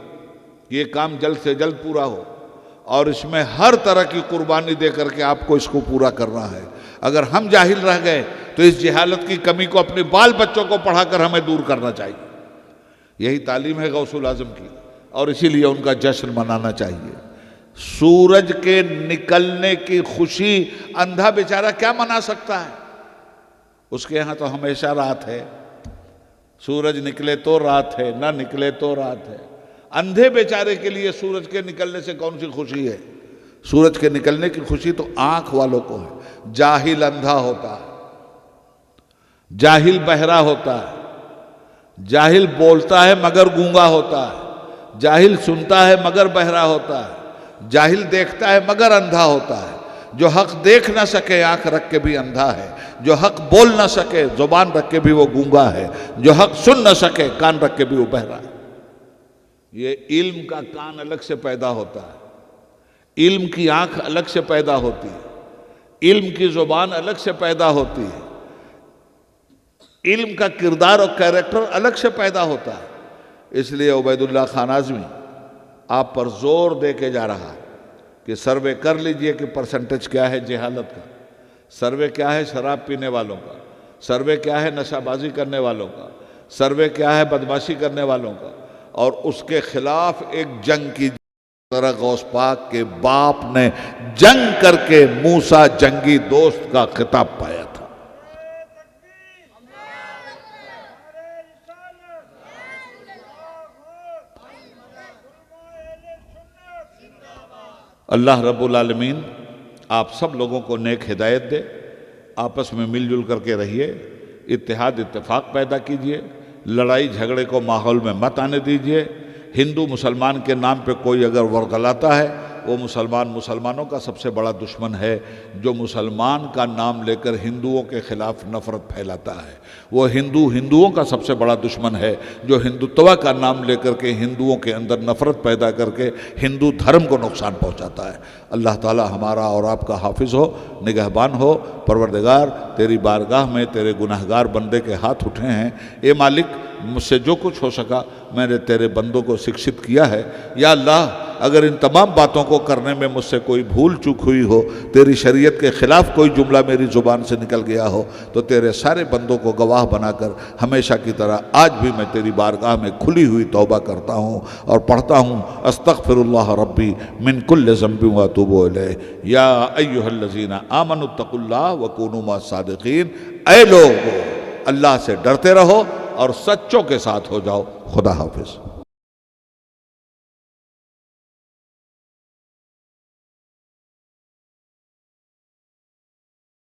कि ये काम जल्द से जल्द पूरा हो और इसमें हर तरह की कुर्बानी दे करके आपको इसको पूरा करना है। अगर हम जाहिल रह गए तो इस जहालत की कमी को अपने बाल बच्चों को पढ़ाकर हमें दूर करना चाहिए। यही तालीम है गौसुल आजम की, और इसीलिए उनका जश्न मनाना चाहिए। सूरज के निकलने की खुशी अंधा बेचारा क्या मना सकता है? उसके यहां तो हमेशा रात है, सूरज निकले तो रात है, ना निकले तो रात है। अंधे बेचारे के लिए सूरज के निकलने से कौन सी खुशी है? सूरज के निकलने की खुशी तो आंख वालों को है। जाहिल अंधा होता है, जाहिल बहरा होता है, जाहिल बोलता है मगर गूंगा होता है, जाहिल सुनता है मगर बहरा होता है, जाहिल देखता है मगर अंधा होता है। जो हक देख ना सके आंख रख के भी अंधा है, जो हक बोल ना सके जुबान रख के भी वो गूंगा है, जो हक सुन ना सके कान रख के भी वो बहरा है। ये इल्म का कान अलग से पैदा होता है, इल्म की आंख अलग से पैदा होती है, इल्म की जुबान अलग से पैदा होती है, इल्म का किरदार और कैरेक्टर अलग से पैदा होता है। इसलिए उबैदुल्लाह खान आज़मी आप पर जोर दे के जा रहा है कि सर्वे कर लीजिए कि परसेंटेज क्या है जहालत का, सर्वे क्या है शराब पीने वालों का, सर्वे क्या है नशाबाजी करने वालों का, सर्वे क्या है बदमाशी करने वालों का, और उसके खिलाफ एक जंग की तरह गौस पाक के बाप ने जंग करके मूसा जंगी दोस्त का खिताब पाया था। अल्लाह रब्बुल आलमीन आप सब लोगों को नेक हिदायत दे, आपस में मिलजुल करके रहिए, इत्तेहाद इत्तेफाक पैदा कीजिए, लड़ाई झगड़े को माहौल में मत आने दीजिए। हिंदू मुसलमान के नाम पे कोई अगर वर्गलाता है वो मुसलमानों का सबसे बड़ा दुश्मन है। जो मुसलमान का नाम लेकर हिंदुओं के खिलाफ नफरत फैलाता है वो हिंदुओं का सबसे बड़ा दुश्मन है। जो हिंदुत्व का नाम लेकर के हिंदुओं के अंदर नफरत पैदा करके हिंदू धर्म को नुकसान पहुंचाता है। अल्लाह ताला हमारा और आपका हाफिज़ हो, निगहबान हो। परवरदिगार तेरी बारगाह में तेरे गुनहगार बंदे के हाथ उठे हैं। ए मालिक, मुझसे जो कुछ हो सका मैंने तेरे बंदों को शिक्षित किया है। या अल्लाह, अगर इन तमाम बातों को करने में मुझसे कोई भूल चूक हुई हो, तेरी शरीयत के ख़िलाफ़ कोई जुमला मेरी ज़ुबान से निकल गया हो, तो तेरे सारे बंदों को गवाह बनाकर हमेशा की तरह आज भी मैं तेरी बारगाह में खुली हुई तौबा करता हूँ और पढ़ता हूँ, अस्तग़फिरुल्लाह रब्बी मिन कुल्लि ज़ंबिन व अतूबु इलैह। या अय्युहल्लज़ीना आमनुत्तक़ुल्लाह व कूनू मअस-सादिक़ीन। ऐ लोगो, अल्लाह से डरते रहो और सच्चों के साथ हो जाओ। खुदा हाफिज़।